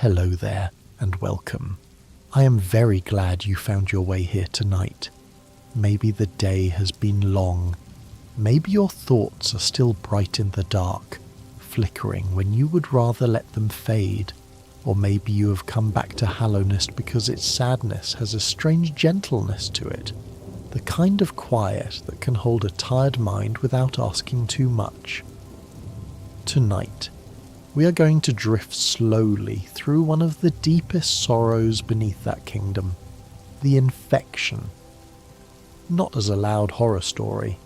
Hello there, and welcome. I am very glad you found your way here tonight. Maybe the day has been long. Maybe your thoughts are still bright in the dark, flickering when you would rather let them fade. Or maybe you have come back to Hallownest because its sadness has a strange gentleness to it. The kind of quiet that can hold a tired mind without asking too much. Tonight, we are going to drift slowly through one of the deepest sorrows beneath that kingdom, the infection. Not as a loud horror story,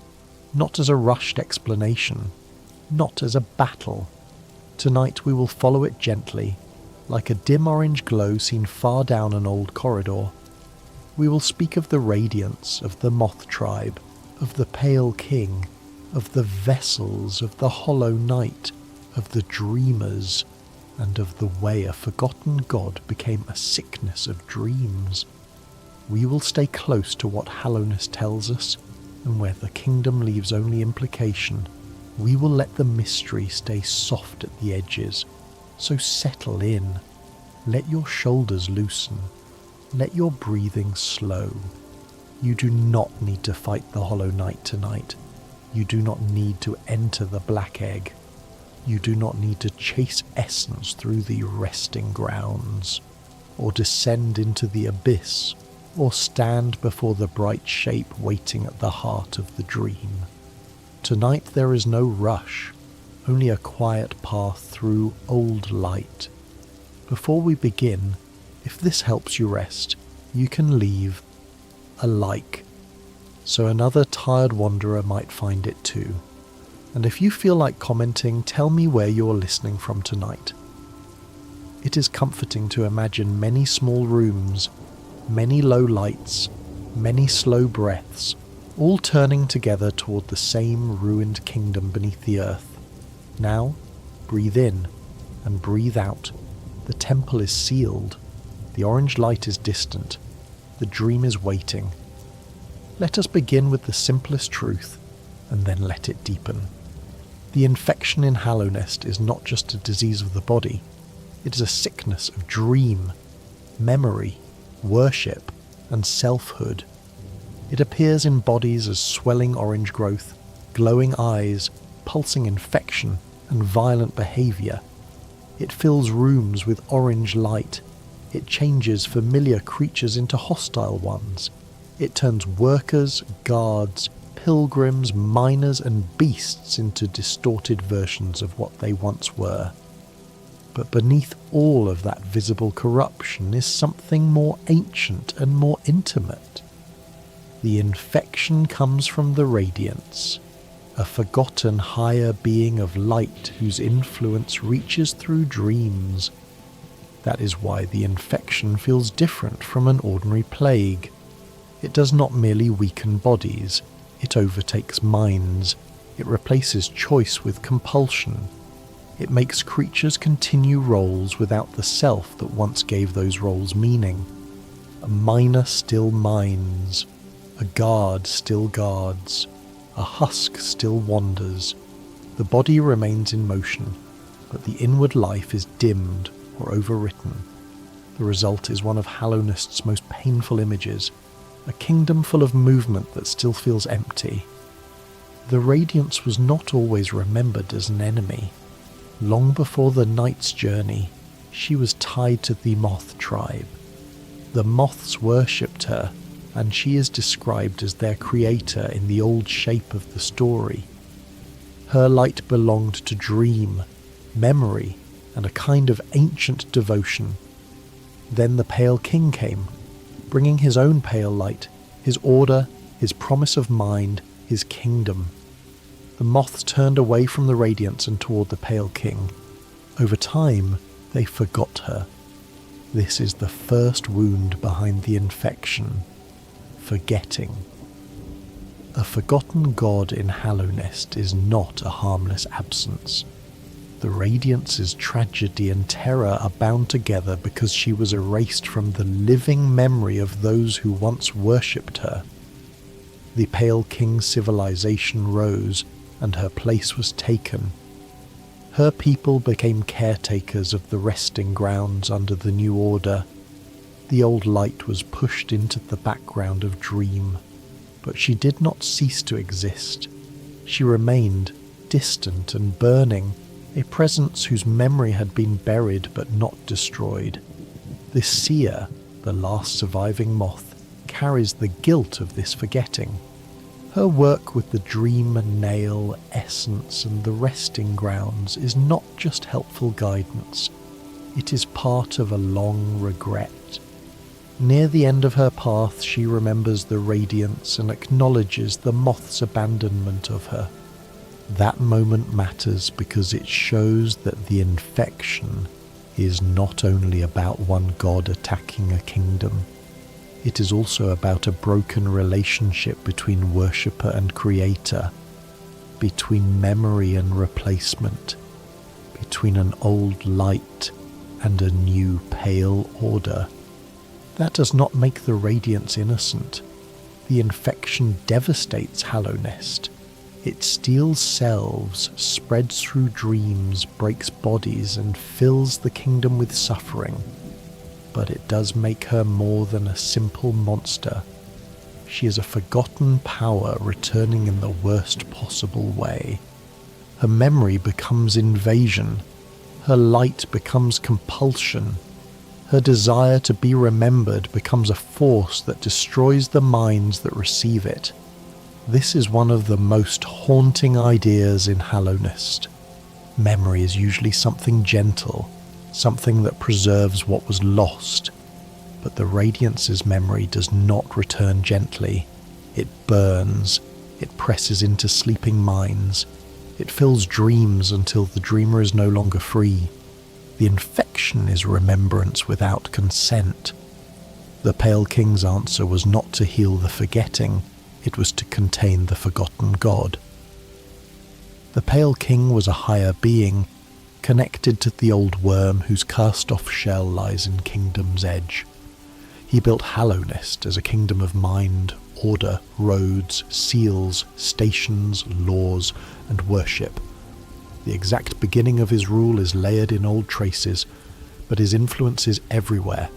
not as a rushed explanation, not as a battle. Tonight we will follow it gently, like a dim orange glow seen far down an old corridor. We will speak of the radiance of the moth tribe, of the pale king, of the vessels of the hollow night, of the dreamers, and of the way a forgotten god became a sickness of dreams. We will stay close to what Hallownest tells us, and where the kingdom leaves only implication, we will let the mystery stay soft at the edges. So settle in, let your shoulders loosen, let your breathing slow. You do not need to fight the hollow night tonight. You do not need to enter the black egg. You do not need to chase essence through the resting grounds, or descend into the abyss, or stand before the bright shape waiting at the heart of the dream. Tonight there is no rush, only a quiet path through old light. Before we begin, if this helps you rest, you can leave a like, so another tired wanderer might find it too. And if you feel like commenting, tell me where you're listening from tonight. It is comforting to imagine many small rooms, many low lights, many slow breaths, all turning together toward the same ruined kingdom beneath the earth. Now, breathe in and breathe out. The temple is sealed. The orange light is distant. The dream is waiting. Let us begin with the simplest truth, and then let it deepen. The infection in Hallownest is not just a disease of the body. It is a sickness of dream, memory, worship, and selfhood. It appears in bodies as swelling orange growth, glowing eyes, pulsing infection, and violent behaviour. It fills rooms with orange light. It changes familiar creatures into hostile ones. It turns workers, guards, pilgrims, miners, and beasts into distorted versions of what they once were. But beneath all of that visible corruption is something more ancient and more intimate. The infection comes from the radiance, a forgotten higher being of light whose influence reaches through dreams. That is why the infection feels different from an ordinary plague. It does not merely weaken bodies, it overtakes minds. It replaces choice with compulsion. It makes creatures continue roles without the self that once gave those roles meaning. A miner still mines. A guard still guards. A husk still wanders. The body remains in motion, but the inward life is dimmed or overwritten. The result is one of Hallownest's most painful images, a kingdom full of movement that still feels empty. The Radiance was not always remembered as an enemy. Long before the Night's journey, she was tied to the Moth tribe. The Moths worshipped her, and she is described as their creator in the old shape of the story. Her light belonged to dream, memory, and a kind of ancient devotion. Then the Pale King came, bringing his own pale light, his order, his promise of mind, his kingdom. The Moths turned away from the Radiance and toward the Pale King. Over time, they forgot her. This is the first wound behind the infection. Forgetting. A forgotten god in Hallownest is not a harmless absence. The Radiance's tragedy and terror are bound together because she was erased from the living memory of those who once worshipped her. The Pale King's civilization rose, and her place was taken. Her people became caretakers of the resting grounds under the new order. The old light was pushed into the background of Dream, but she did not cease to exist. She remained distant and burning, a presence whose memory had been buried but not destroyed. This seer, the last surviving moth, carries the guilt of this forgetting. Her work with the dream nail, essence, and the resting grounds is not just helpful guidance, it is part of a long regret. Near the end of her path, she remembers the radiance and acknowledges the moth's abandonment of her. That moment matters because it shows that the infection is not only about one god attacking a kingdom, it is also about a broken relationship between worshipper and creator, between memory and replacement, between an old light and a new pale order. That does not make the radiance innocent. The infection devastates Hallownest. It steals selves, spreads through dreams, breaks bodies, and fills the kingdom with suffering. But it does make her more than a simple monster. She is a forgotten power returning in the worst possible way. Her memory becomes invasion. Her light becomes compulsion. Her desire to be remembered becomes a force that destroys the minds that receive it. This is one of the most haunting ideas in Hallownest. Memory is usually something gentle, something that preserves what was lost, but the Radiance's memory does not return gently. It burns, it presses into sleeping minds, it fills dreams until the dreamer is no longer free. The infection is remembrance without consent. The Pale King's answer was not to heal the forgetting, it was to contain the forgotten god. The Pale King was a higher being, connected to the old worm whose cast-off shell lies in Kingdom's Edge. He built Hallownest as a kingdom of mind, order, roads, seals, stations, laws, and worship. The exact beginning of his rule is layered in old traces, but his influence is everywhere.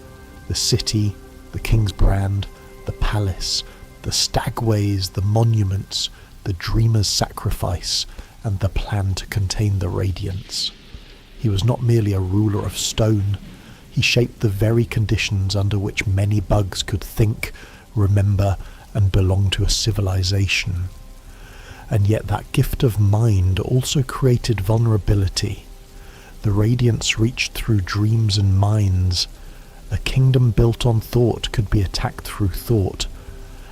The city, the king's brand, the palace, the stagways, the monuments, the dreamer's sacrifice, and the plan to contain the radiance. He was not merely a ruler of stone, he shaped the very conditions under which many bugs could think, remember, and belong to a civilization. And yet that gift of mind also created vulnerability. The radiance reached through dreams and minds. A kingdom built on thought could be attacked through thought.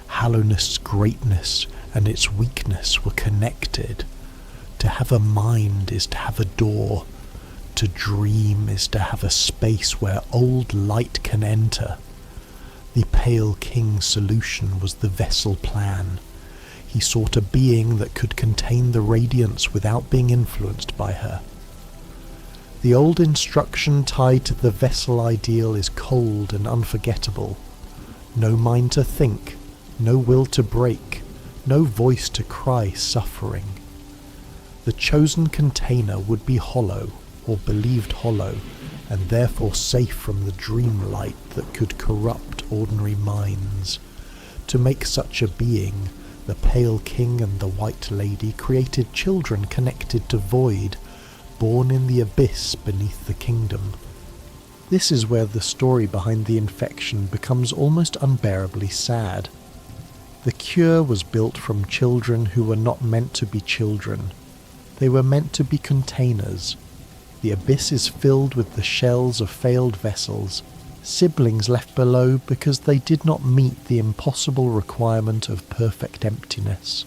Hallownest's greatness and its weakness were connected. To have a mind is to have a door. To dream is to have a space where old light can enter. The Pale King's solution was the vessel plan. He sought a being that could contain the radiance without being influenced by her. The old instruction tied to the vessel ideal is cold and unforgettable. No mind to think, no will to break, no voice to cry suffering. The chosen container would be hollow, or believed hollow, and therefore safe from the dream light that could corrupt ordinary minds. To make such a being, the Pale King and the White Lady created children connected to void, born in the abyss beneath the kingdom. This is where the story behind the infection becomes almost unbearably sad. The cure was built from children who were not meant to be children. They were meant to be containers. The abyss is filled with the shells of failed vessels, siblings left below because they did not meet the impossible requirement of perfect emptiness.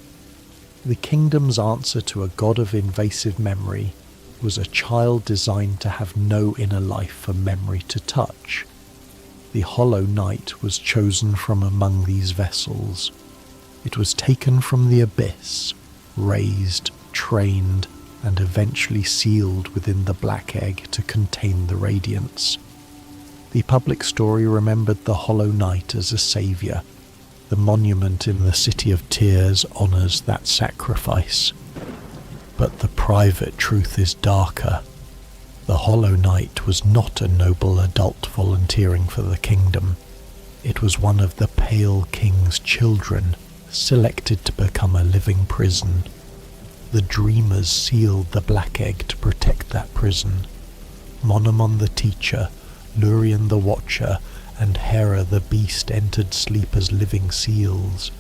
The kingdom's answer to a god of invasive memory was a child designed to have no inner life for memory to touch. The Hollow Knight was chosen from among these vessels. It was taken from the abyss, raised, trained, and eventually sealed within the black egg to contain the radiance. The public story remembered the Hollow Knight as a saviour. The monument in the City of Tears honours that sacrifice. But the private truth is darker. The Hollow Knight was not a noble adult volunteering for the kingdom. It was one of the Pale King's children, selected to become a living prison. The Dreamers sealed the Black Egg to protect that prison. Monomon the Teacher, Lurien the Watcher, and Hera the Beast entered sleep as living seals.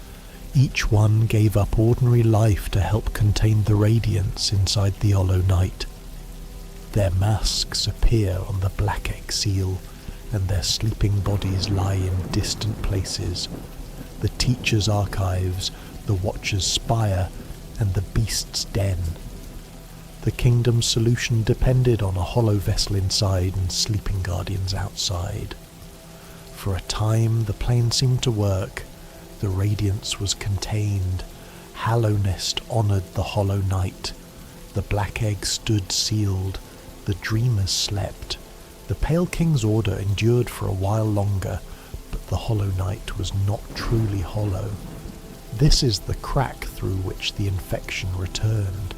Each one gave up ordinary life to help contain the radiance inside the Hollow Knight. Their masks appear on the Black Egg seal, and their sleeping bodies lie in distant places. The Teacher's archives, the Watcher's spire, and the Beast's den. The kingdom's solution depended on a hollow vessel inside and sleeping guardians outside. For a time the plan seemed to work. The radiance was contained. Hallownest honoured the Hollow Knight. The Black Egg stood sealed. The Dreamers slept. The Pale King's order endured for a while longer, but the Hollow Knight was not truly hollow. This is the crack through which the infection returned.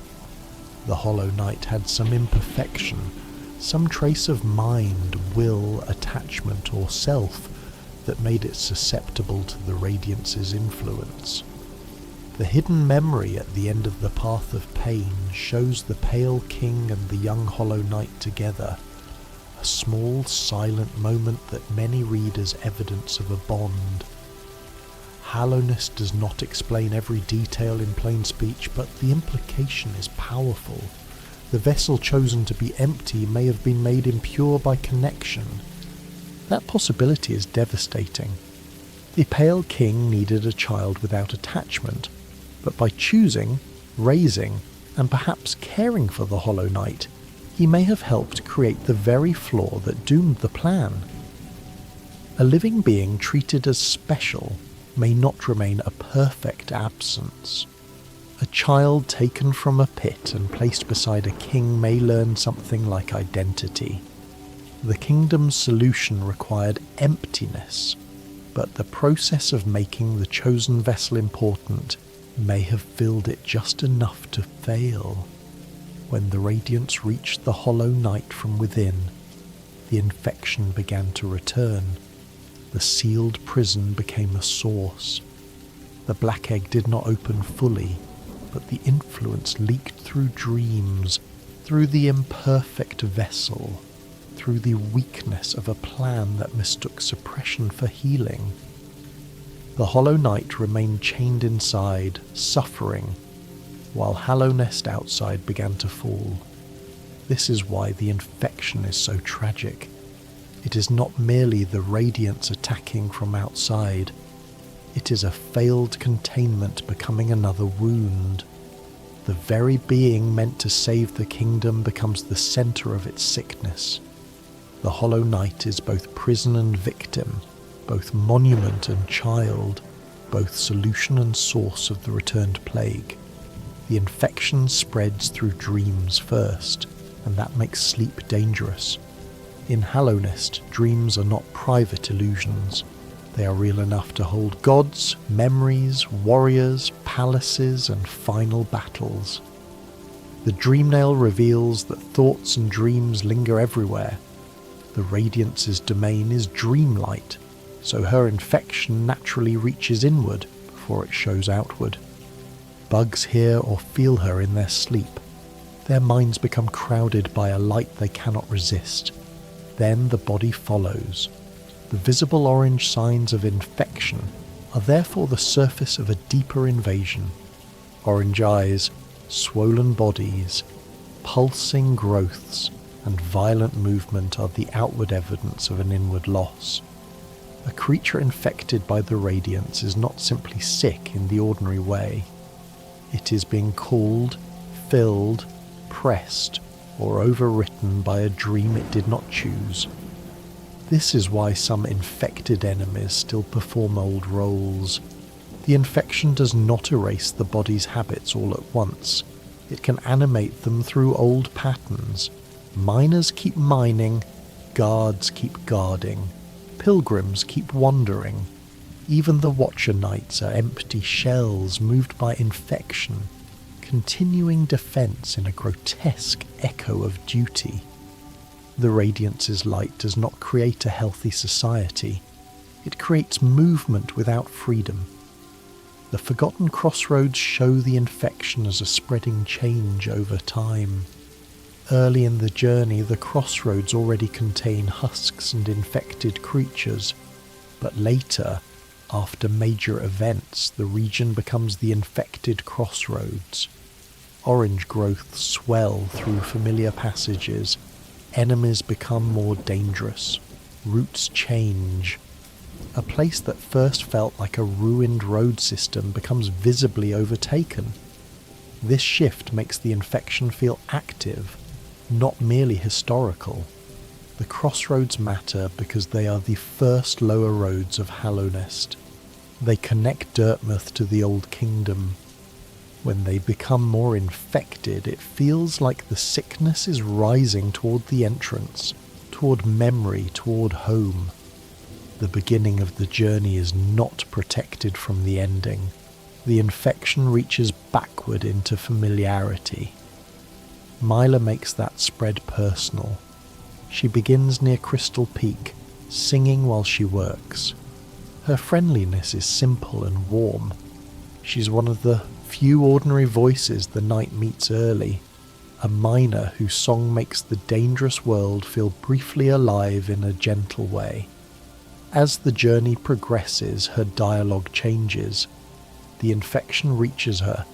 The Hollow Knight had some imperfection, some trace of mind, will, attachment, or self that made it susceptible to the radiance's influence. The hidden memory at the end of the Path of Pain shows the Pale King and the young Hollow Knight together, a small, silent moment that many read as evidence of a bond. Hallownest does not explain every detail in plain speech, but the implication is powerful. The vessel chosen to be empty may have been made impure by connection. That possibility is devastating. The Pale King needed a child without attachment, but by choosing, raising, and perhaps caring for the Hollow Knight, he may have helped create the very flaw that doomed the plan. A living being treated as special may not remain a perfect absence. A child taken from a pit and placed beside a king may learn something like identity. The kingdom's solution required emptiness, but the process of making the chosen vessel important may have filled it just enough to fail. When the radiance reached the Hollow Knight from within, the infection began to return. The sealed prison became a source. The Black Egg did not open fully, but the influence leaked through dreams, through the imperfect vessel, through the weakness of a plan that mistook suppression for healing. The Hollow Knight remained chained inside, suffering, while Hallownest outside began to fall. This is why the infection is so tragic. It is not merely the radiance attacking from outside. It is a failed containment becoming another wound. The very being meant to save the kingdom becomes the centre of its sickness. The Hollow Knight is both prison and victim, both monument and child, both solution and source of the returned plague. The infection spreads through dreams first, and that makes sleep dangerous. In Hallownest, dreams are not private illusions. They are real enough to hold gods, memories, warriors, palaces, and final battles. The Dreamnail reveals that thoughts and dreams linger everywhere. The Radiance's domain is dreamlight, so her infection naturally reaches inward before it shows outward. Bugs hear or feel her in their sleep. Their minds become crowded by a light they cannot resist. Then the body follows. The visible orange signs of infection are therefore the surface of a deeper invasion. Orange eyes, swollen bodies, pulsing growths, and violent movement are the outward evidence of an inward loss. A creature infected by the radiance is not simply sick in the ordinary way. It is being called, filled, pressed, or overwritten by a dream it did not choose. This is why some infected enemies still perform old roles. The infection does not erase the body's habits all at once. It can animate them through old patterns. Miners keep mining, guards keep guarding, pilgrims keep wandering. Even the Watcher Knights are empty shells moved by infection. continuing defense in a grotesque echo of duty. The Radiance's light does not create a healthy society. It creates movement without freedom. The Forgotten Crossroads show the infection as a spreading change over time. Early in the journey, the crossroads already contain husks and infected creatures, but later, after major events, the region becomes the infected crossroads. Orange growths swell through familiar passages, enemies become more dangerous, routes change. A place that first felt like a ruined road system becomes visibly overtaken. This shift makes the infection feel active, not merely historical. The crossroads matter because they are the first lower roads of Hallownest. They connect Dirtmouth to the Old Kingdom. When they become more infected, it feels like the sickness is rising toward the entrance, toward memory, toward home. The beginning of the journey is not protected from the ending. The infection reaches backward into familiarity. Myla makes that spread personal. She begins near Crystal Peak, singing while she works. Her friendliness is simple and warm. She's one of the few ordinary voices the night meets early, a miner whose song makes the dangerous world feel briefly alive in a gentle way. As the journey progresses, her dialogue changes. The infection reaches her.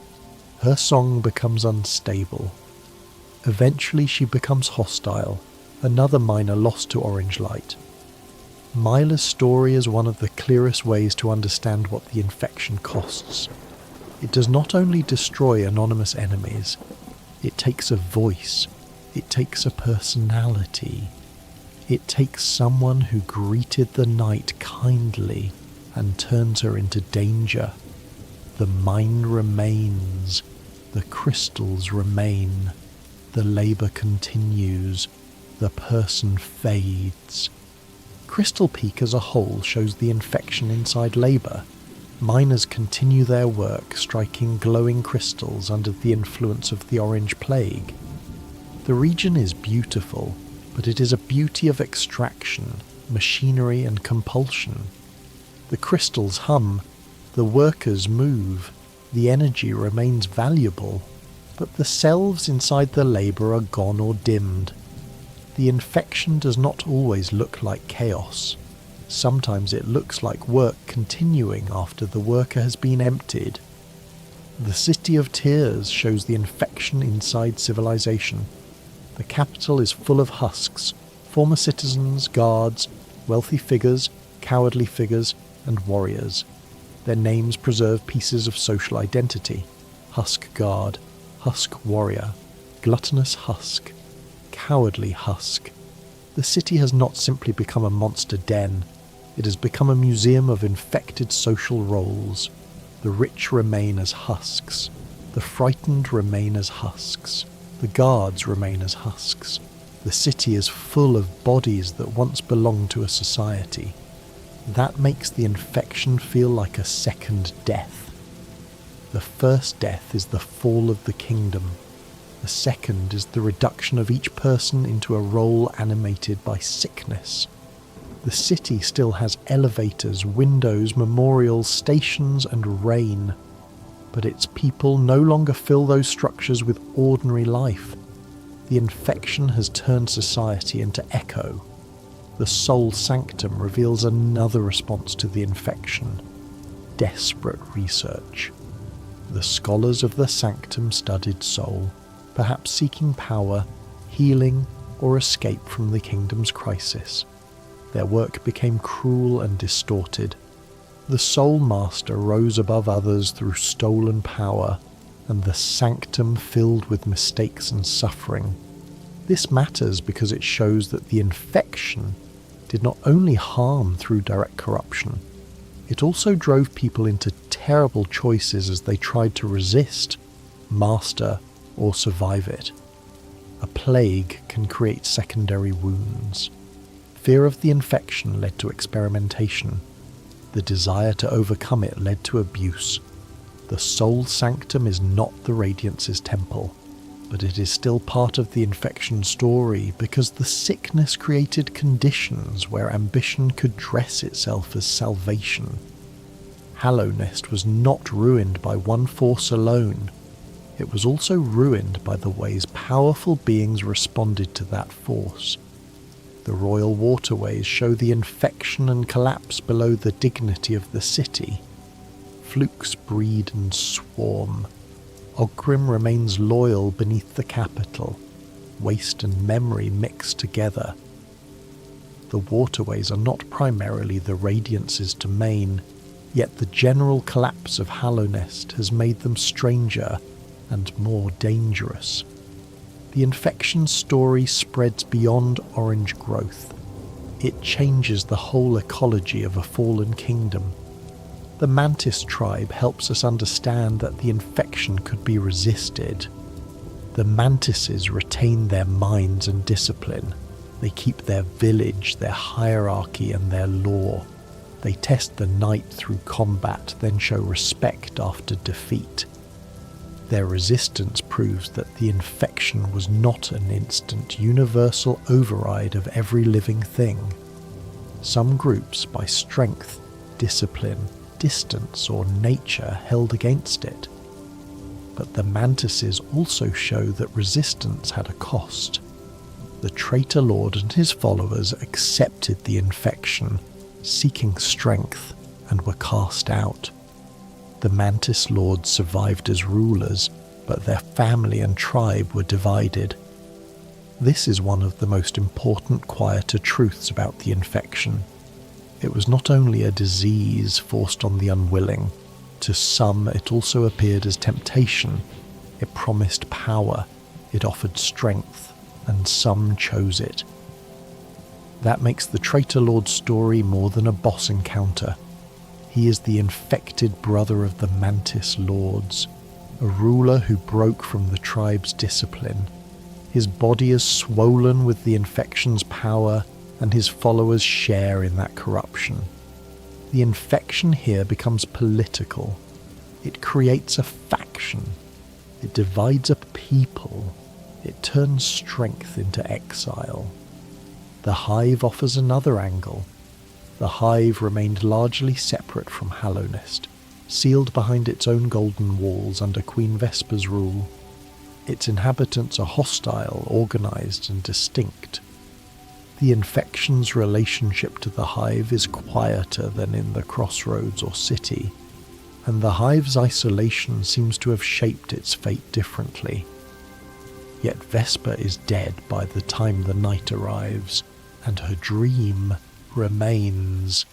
Her song becomes unstable. Eventually she becomes hostile, another miner lost to orange light. Myla's story is one of the clearest ways to understand what the infection costs. It does not only destroy anonymous enemies, it takes a voice, it takes a personality. It takes someone who greeted the night kindly and turns her into danger. The mine remains, the crystals remain, the labour continues, the person fades. Crystal Peak as a whole shows the infection inside labour. Miners continue their work, striking glowing crystals under the influence of the Orange Plague. The region is beautiful, but it is a beauty of extraction, machinery and compulsion. The crystals hum, the workers move, the energy remains valuable, but the selves inside the labour are gone or dimmed. The infection does not always look like chaos. Sometimes it looks like work continuing after the worker has been emptied. The City of Tears shows the infection inside civilization. The capital is full of husks, former citizens, guards, wealthy figures, cowardly figures, and warriors. Their names preserve pieces of social identity. Husk guard, husk warrior, gluttonous husk, cowardly husk. The city has not simply become a monster den. It has become a museum of infected social roles. The rich remain as husks. The frightened remain as husks. The guards remain as husks. The city is full of bodies that once belonged to a society. That makes the infection feel like a second death. The first death is the fall of the kingdom. The second is the reduction of each person into a role animated by sickness. The city still has elevators, windows, memorials, stations, and rain. But its people no longer fill those structures with ordinary life. The infection has turned society into echo. The soul sanctum reveals another response to the infection: desperate research. The scholars of the sanctum studied soul, perhaps seeking power, healing, or escape from the kingdom's crisis. Their work became cruel and distorted. The Soul Master rose above others through stolen power, and the sanctum filled with mistakes and suffering. This matters because it shows that the infection did not only harm through direct corruption, it also drove people into terrible choices as they tried to resist, master, or survive it. A plague can create secondary wounds. Fear of the infection led to experimentation. The desire to overcome it led to abuse. The soul sanctum is not the Radiance's temple, but it is still part of the infection story because the sickness created conditions where ambition could dress itself as salvation. Hallownest was not ruined by one force alone. It was also ruined by the ways powerful beings responded to that force. The royal waterways show the infection and collapse below the dignity of the city. Flukes breed and swarm. Ogrim remains loyal beneath the capital. Waste and memory mix together. The waterways are not primarily the Radiance's domain, yet the general collapse of Hallownest has made them stranger and more dangerous. The infection story spreads beyond orange growth. It changes the whole ecology of a fallen kingdom. The Mantis tribe helps us understand that the infection could be resisted. The Mantises retain their minds and discipline. They keep their village, their hierarchy and their law. They test the night through combat, then show respect after defeat. Their resistance proves that the infection was not an instant universal override of every living thing. Some groups, by strength, discipline, distance or nature, held against it. But the Mantises also show that resistance had a cost. The traitor lord and his followers accepted the infection, seeking strength, and were cast out. The Mantis lords survived as rulers, but their family and tribe were divided. This is one of the most important quieter truths about the infection. It was not only a disease forced on the unwilling. To some it also appeared as temptation. It promised power, it offered strength, and some chose it. That makes the traitor lord's story more than a boss encounter. He is the infected brother of the Mantis lords, a ruler who broke from the tribe's discipline. His body is swollen with the infection's power, and his followers share in that corruption. The infection here becomes political. It creates a faction. It divides a people. It turns strength into exile. The Hive offers another angle. The Hive remained largely separate from Hallownest, sealed behind its own golden walls under Queen Vesper's rule. Its inhabitants are hostile, organised and distinct. The infection's relationship to the Hive is quieter than in the crossroads or city, and the Hive's isolation seems to have shaped its fate differently. Yet Vesper is dead by the time the night arrives, and her dream remains.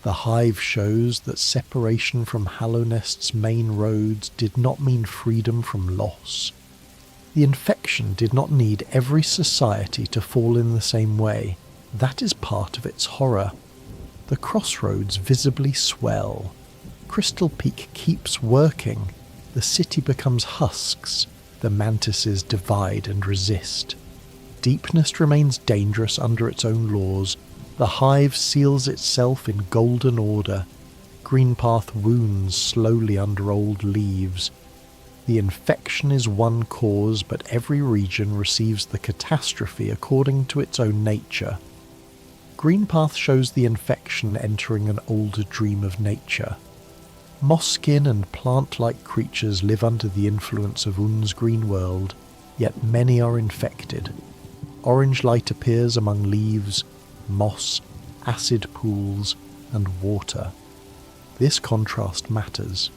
The Hive shows that separation from Hallownest's main roads did not mean freedom from loss. The infection did not need every society to fall in the same way. That is part of its horror. The crossroads visibly swell. Crystal Peak keeps working. The city becomes husks. The Mantises divide and resist. Deepness remains dangerous under its own laws. The Hive seals itself in golden order. Greenpath wounds slowly under old leaves. The infection is one cause, but every region receives the catastrophe according to its own nature. Greenpath shows the infection entering an older dream of nature. Mosskin and plant-like creatures live under the influence of Un's green world, yet many are infected. Orange light appears among leaves, moss, acid pools, and water. This contrast matters.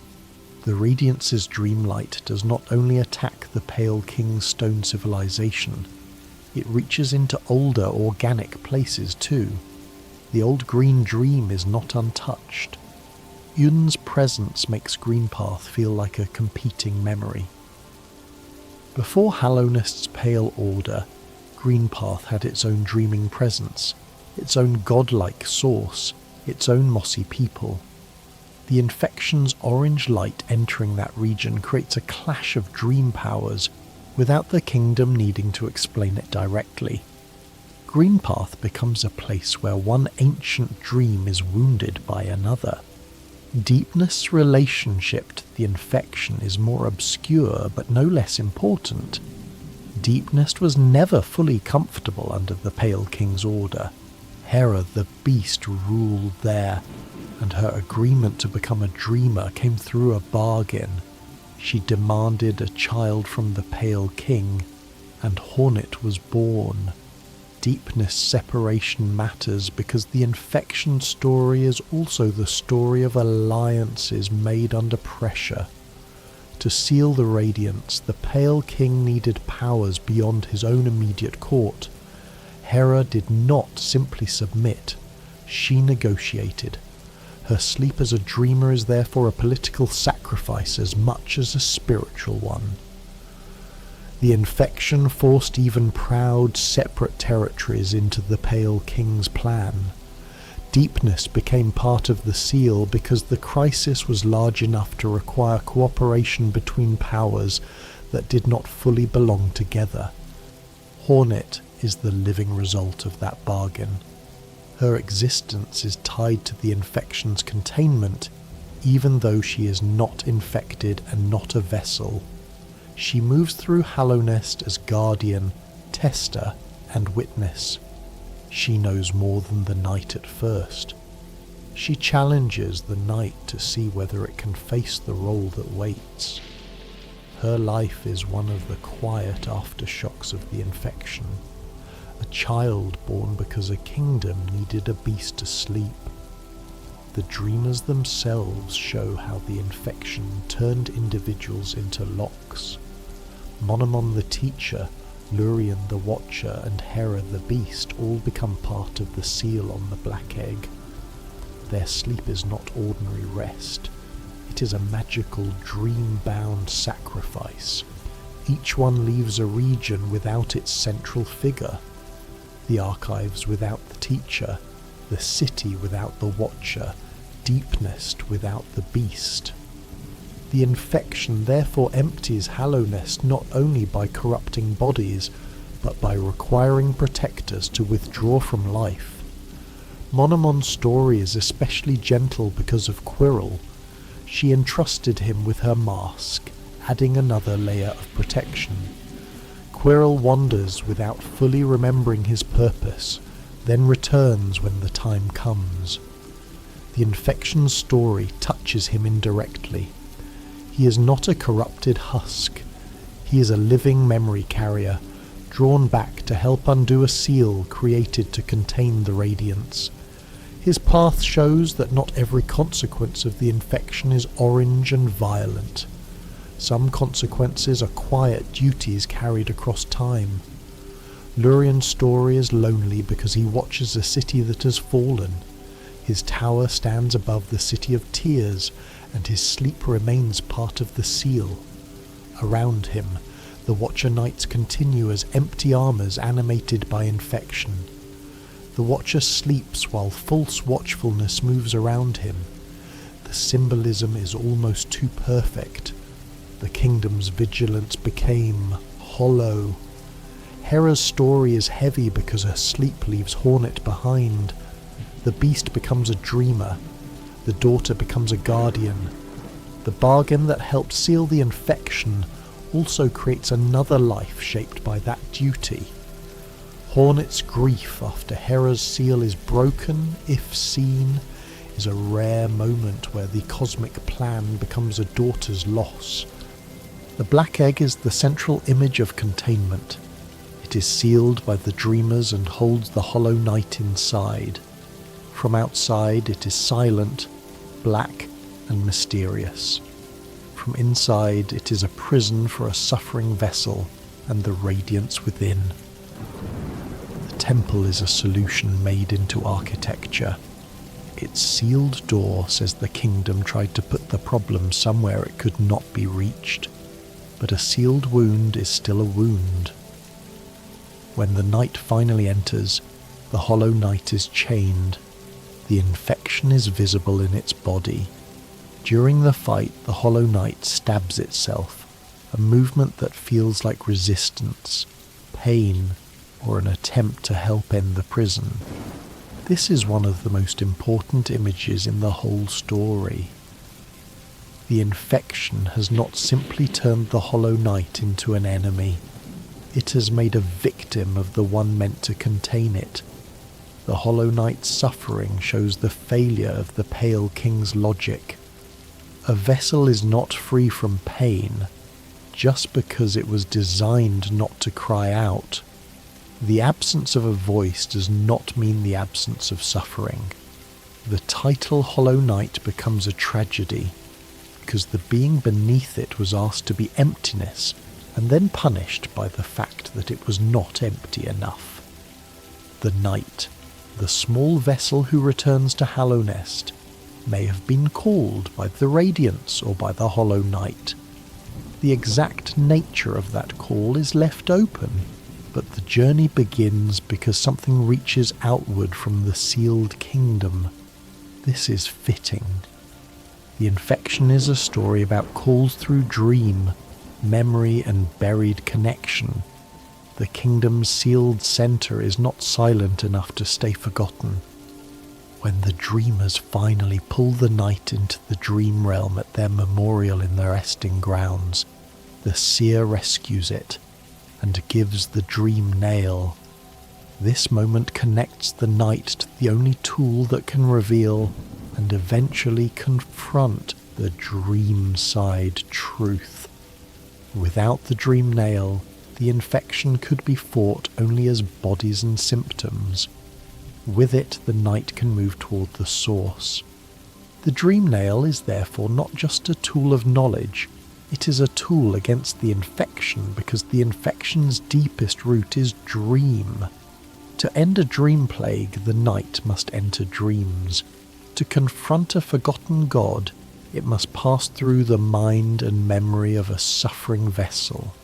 The Radiance's dreamlight does not only attack the Pale King's stone civilization, it reaches into older organic places too. The old green dream is not untouched. Un's presence makes Greenpath feel like a competing memory. Before Hallownest's Pale Order, Greenpath had its own dreaming presence, its own godlike source, its own mossy people. The infection's orange light entering that region creates a clash of dream powers without the kingdom needing to explain it directly. Greenpath becomes a place where one ancient dream is wounded by another. Deepness' relationship to the infection is more obscure but no less important. Deepness was never fully comfortable under the Pale King's order. Hera the Beast ruled there, and her agreement to become a dreamer came through a bargain. She demanded a child from the Pale King, and Hornet was born. Deepness separation matters because the infection story is also the story of alliances made under pressure. To seal the Radiance, the Pale King needed powers beyond his own immediate court. Hera did not simply submit, she negotiated. Her sleep as a dreamer is therefore a political sacrifice as much as a spiritual one. The infection forced even proud, separate territories into the Pale King's plan. Deepness became part of the seal because the crisis was large enough to require cooperation between powers that did not fully belong together. Hornet is the living result of that bargain. Her existence is tied to the infection's containment, even though she is not infected and not a vessel. She moves through Hallownest as guardian, tester, and witness. She knows more than the night at first. She challenges the night to see whether it can face the role that waits. Her life is one of the quiet aftershocks of the infection. A child born because a kingdom needed a beast to sleep. The dreamers themselves show how the infection turned individuals into locks. Monomon the teacher, Lurien the watcher, and Hera the beast all become part of the seal on the black egg. Their sleep is not ordinary rest. It is a magical, dream-bound sacrifice. Each one leaves a region without its central figure. The archives without the teacher, the city without the watcher, Deepness without the beast. The infection therefore empties Hallownest not only by corrupting bodies, but by requiring protectors to withdraw from life. Monomon's story is especially gentle because of Quirrell. She entrusted him with her mask, adding another layer of protection. Quirrell wanders without fully remembering his purpose, then returns when the time comes. The infection's story touches him indirectly. He is not a corrupted husk. He is a living memory carrier, drawn back to help undo a seal created to contain the Radiance. His path shows that not every consequence of the infection is orange and violent. Some consequences are quiet duties carried across time. Lurien's story is lonely because he watches a city that has fallen. His tower stands above the City of Tears, and his sleep remains part of the seal. Around him, the Watcher Knights continue as empty armors animated by infection. The Watcher sleeps while false watchfulness moves around him. The symbolism is almost too perfect. The kingdom's vigilance became hollow. Hera's story is heavy because her sleep leaves Hornet behind. The beast becomes a dreamer. The daughter becomes a guardian. The bargain that helped seal the infection also creates another life shaped by that duty. Hornet's grief after Hera's seal is broken, if seen, is a rare moment where the cosmic plan becomes a daughter's loss. The black egg is the central image of containment. It is sealed by the dreamers and holds the hollow night inside. From outside it is silent, black and mysterious. From inside it is a prison for a suffering vessel and the radiance within. The temple is a solution made into architecture. Its sealed door says the kingdom tried to put the problem somewhere it could not be reached. But a sealed wound is still a wound. When the night finally enters, the hollow night is chained. The infection is visible in its body. During the fight, the hollow knight stabs itself, a movement that feels like resistance, pain, or an attempt to help end the prison. This is one of the most important images in the whole story. The infection has not simply turned the Hollow Knight into an enemy. It has made a victim of the one meant to contain it. The Hollow Knight's suffering shows the failure of the Pale King's logic. A vessel is not free from pain just because it was designed not to cry out. The absence of a voice does not mean the absence of suffering. The title Hollow Knight becomes a tragedy because the being beneath it was asked to be emptiness and then punished by the fact that it was not empty enough. The Knight, the small vessel who returns to Hallownest, may have been called by the Radiance or by the Hollow Knight. The exact nature of that call is left open, but the journey begins because something reaches outward from the sealed kingdom. This is fitting. The infection is a story about calls through dream, memory and buried connection. The kingdom's sealed centre is not silent enough to stay forgotten. When the dreamers finally pull the Knight into the dream realm at their memorial in the resting grounds, the seer rescues it and gives the dream nail. This moment connects the Knight to the only tool that can reveal and eventually confront the dream side truth. Without the dream nail, the infection could be fought only as bodies and symptoms. With it, the Knight can move toward the source. The dream nail is therefore not just a tool of knowledge, it is a tool against the infection because the infection's deepest root is dream. To end a dream plague, the Knight must enter dreams. To confront a forgotten god, it must pass through the mind and memory of a suffering vessel.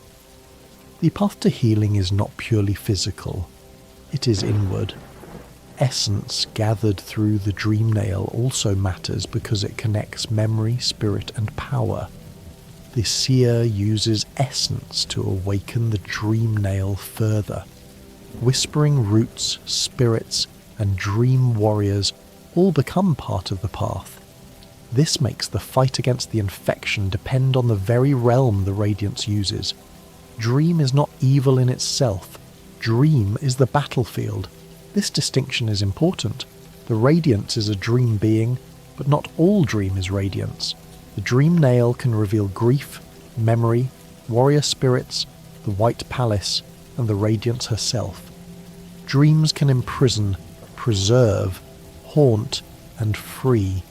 The path to healing is not purely physical, it is inward. Essence gathered through the dream nail also matters because it connects memory, spirit and power. The seer uses essence to awaken the dream nail further. Whispering roots, spirits and dream warriors all become part of the path. This makes the fight against the infection depend on the very realm the Radiance uses. Dream is not evil in itself. Dream is the battlefield. This distinction is important. The Radiance is a dream being, but not all dream is Radiance. The dream nail can reveal grief, memory, warrior spirits, the White Palace, and the Radiance herself. Dreams can imprison, preserve, haunt, and free.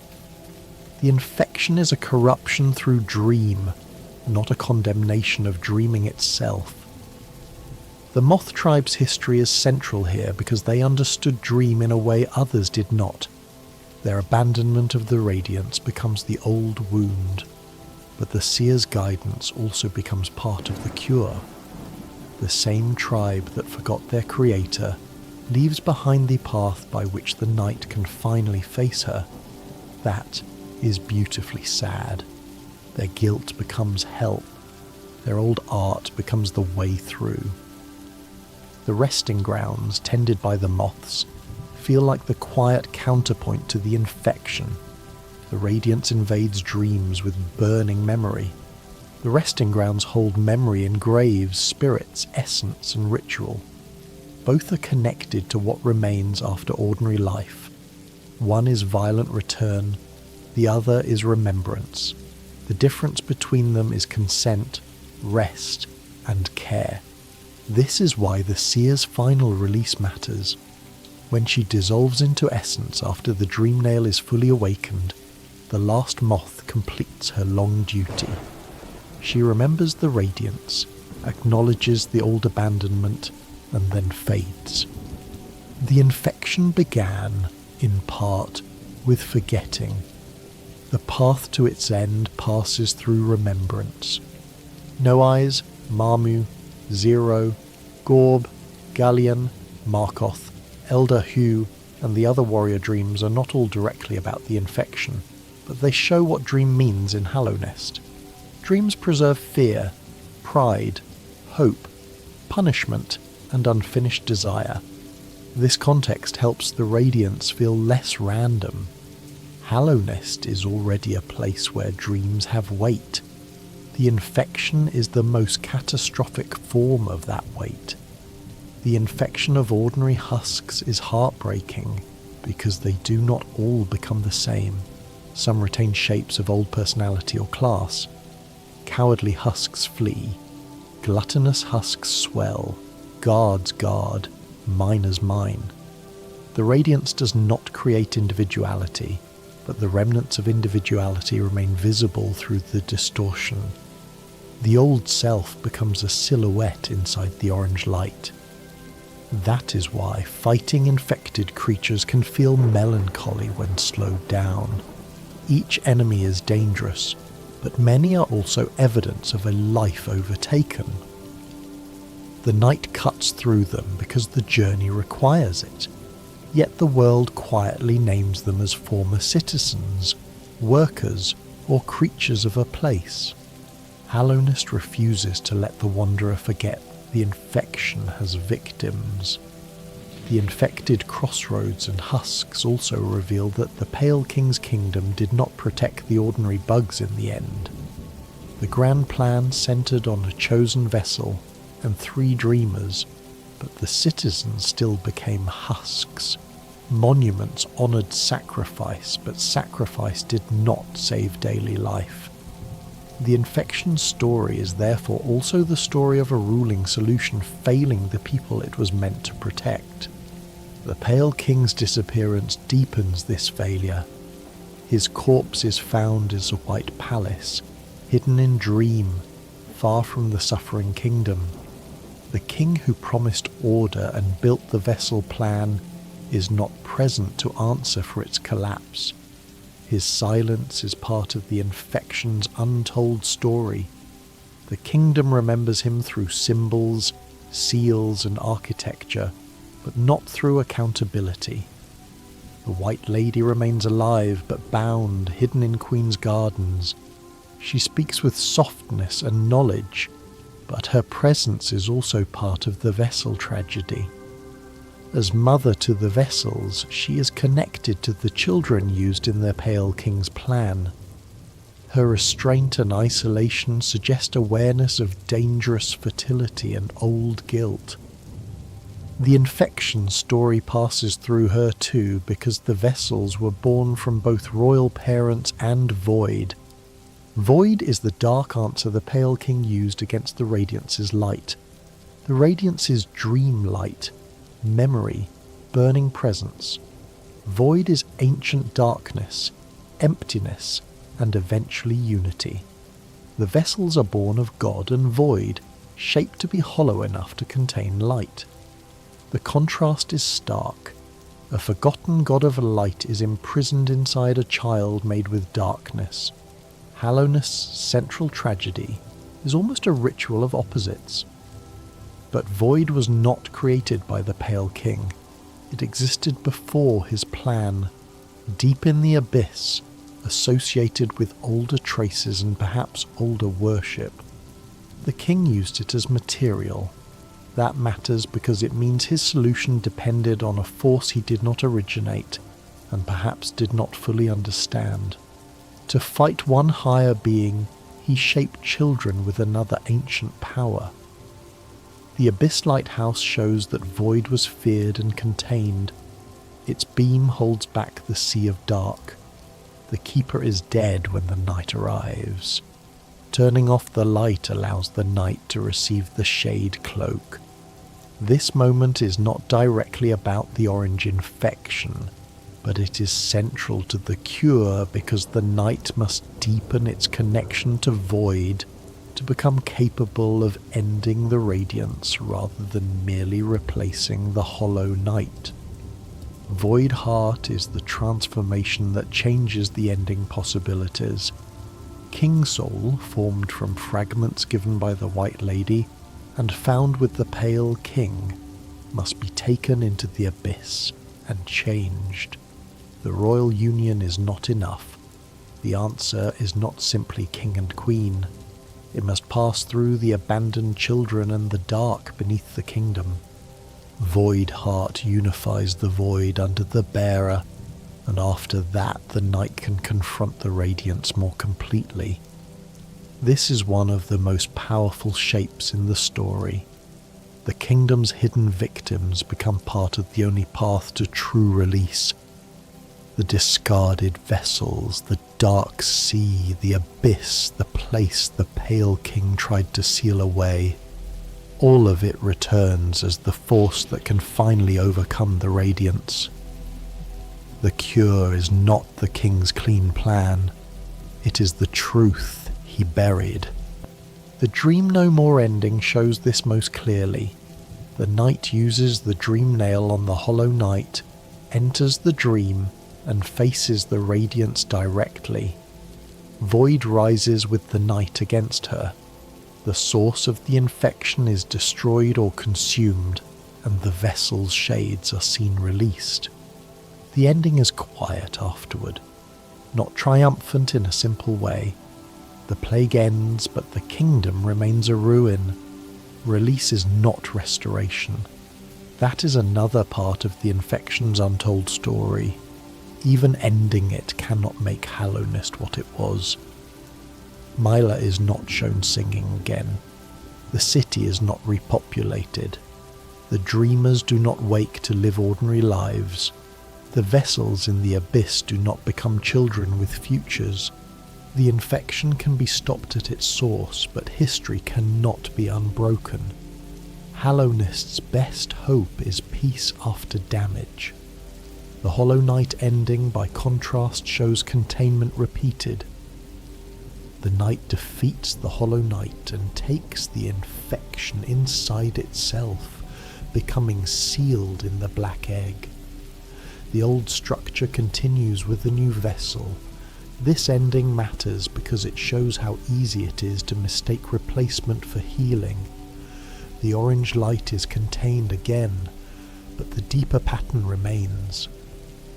The infection is a corruption through dream, not a condemnation of dreaming itself. The Moth Tribe's history is central here because they understood dream in a way others did not. Their abandonment of the Radiance becomes the old wound, but the Seer's guidance also becomes part of the cure. The same tribe that forgot their creator leaves behind the path by which the Knight can finally face her. That is beautifully sad. Their guilt becomes help. Their old art becomes the way through. The resting grounds tended by the moths feel like the quiet counterpoint to the infection. The Radiance invades dreams with burning memory. The resting grounds hold memory in graves, spirits, essence, and ritual. Both are connected to what remains after ordinary life. One is violent return, the other is remembrance. The difference between them is consent, rest, and care. This is why the Seer's final release matters. When she dissolves into essence after the dream nail is fully awakened, the last moth completes her long duty. She remembers the Radiance, acknowledges the old abandonment, and then fades. The infection began, in part, with forgetting. The path to its end passes through remembrance. No Eyes, Marmu, Zero, Gorb, Galleon, Markoth, Elder Hugh, and the other warrior dreams are not all directly about the infection, but they show what dream means in Hallownest. Dreams preserve fear, pride, hope, punishment, and unfinished desire. This context helps the Radiance feel less random. Hallownest is already a place where dreams have weight. The infection is the most catastrophic form of that weight. The infection of ordinary husks is heartbreaking because they do not all become the same. Some retain shapes of old personality or class. Cowardly husks flee. Gluttonous husks swell. Guards guard. Miners mine. The radiance does not create individuality, but the remnants of individuality remain visible through the distortion. The old self becomes a silhouette inside the orange light. That is why fighting infected creatures can feel melancholy when slowed down. Each enemy is dangerous, but many are also evidence of a life overtaken. The night cuts through them because the journey requires it, yet the world quietly names them as former citizens, workers, or creatures of a place. Hallownest refuses to let the wanderer forget the infection has victims. The infected crossroads and husks also reveal that the Pale King's kingdom did not protect the ordinary bugs in the end. The grand plan centered on a chosen vessel and 3 dreamers, but the citizens still became husks. Monuments honoured sacrifice, but sacrifice did not save daily life. The infection story is therefore also the story of a ruling solution failing the people it was meant to protect. The Pale King's disappearance deepens this failure. His corpse is found as a white palace, hidden in dream, far from the suffering kingdom. The king who promised order and built the vessel plan is not present to answer for its collapse. His silence is part of the infection's untold story. The kingdom remembers him through symbols, seals, and architecture, but not through accountability. The White Lady remains alive, but bound, hidden in Queen's Gardens. She speaks with softness and knowledge, but her presence is also part of the vessel tragedy. As mother to the vessels, she is connected to the children used in the Pale King's plan. Her restraint and isolation suggest awareness of dangerous fertility and old guilt. The infection story passes through her too, because the vessels were born from both royal parents and void. Void is the dark answer the Pale King used against the Radiance's light. The Radiance's dream light, memory, burning presence. Void is ancient darkness, emptiness, and eventually unity. The vessels are born of God and void, shaped to be hollow enough to contain light. The contrast is stark. A forgotten god of light is imprisoned inside a child made with darkness. Hallownest's central tragedy is almost a ritual of opposites. But void was not created by the Pale King. It existed before his plan, deep in the abyss, associated with older traces and perhaps older worship. The king used it as material. That matters because it means his solution depended on a force he did not originate, and perhaps did not fully understand. To fight one higher being, he shaped children with another ancient power. The Abyss Lighthouse shows that void was feared and contained. Its beam holds back the sea of dark. The keeper is dead when the night arrives. Turning off the light allows the night to receive the shade cloak. This moment is not directly about the orange infection, but it is central to the cure because the night must deepen its connection to void to become capable of ending the radiance rather than merely replacing the hollow night. Void Heart is the transformation that changes the ending possibilities. King Soul, formed from fragments given by the White Lady and found with the Pale King, must be taken into the abyss and changed. The royal union is not enough. The answer is not simply king and queen. It must pass through the abandoned children and the dark beneath the kingdom. Void Heart unifies the void under the bearer. and after that the night can confront the radiance more completely. This is one of the most powerful shapes in the story. The kingdom's hidden victims become part of the only path to true release. The discarded vessels, the dark sea, the abyss, the place the Pale King tried to seal away. All of it returns as the force that can finally overcome the radiance. The cure is not the king's clean plan. It is the truth he buried. The Dream No More ending shows this most clearly. The knight uses the dream nail on the Hollow Knight, enters the dream, and faces the radiance directly. Void rises with the night against her. The source of the infection is destroyed or consumed, and the vessel's shades are seen released. The ending is quiet afterward, not triumphant in a simple way. The plague ends, but the kingdom remains a ruin. Release is not restoration. That is another part of the infection's untold story. Even ending it cannot make Hallownest what it was. Myla is not shown singing again. The city is not repopulated. The dreamers do not wake to live ordinary lives. The vessels in the abyss do not become children with futures. The infection can be stopped at its source, but history cannot be unbroken. Hallownest's best hope is peace after damage. The Hollow Knight ending, by contrast, shows containment repeated. The knight defeats the Hollow Knight and takes the infection inside itself, becoming sealed in the black egg. The old structure continues with the new vessel. This ending matters because it shows how easy it is to mistake replacement for healing. The orange light is contained again, but the deeper pattern remains.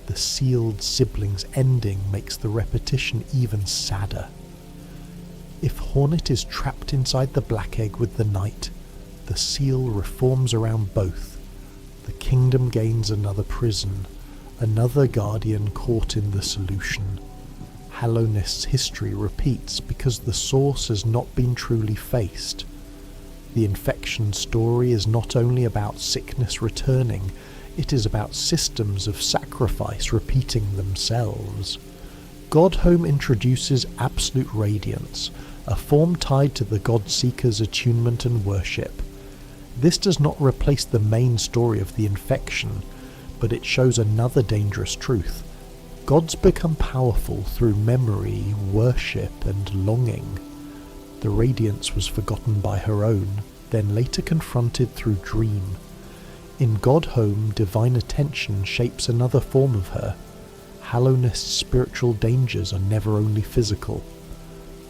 The sealed siblings ending makes the repetition even sadder. If Hornet is trapped inside the black egg with the knight, the seal reforms around both. The kingdom gains another prison, another guardian caught in the solution. Hallownest's history repeats because the source has not been truly faced. The infection story is not only about sickness returning, it is about systems of sacrifice repeating themselves. Godhome introduces absolute radiance, a form tied to the God-Seeker's attunement and worship. This does not replace the main story of the infection, but it shows another dangerous truth. Gods become powerful through memory, worship, and longing. The radiance was forgotten by her own, then later confronted through dream. In Godhome, divine attention shapes another form of her. Hallownest's spiritual dangers are never only physical.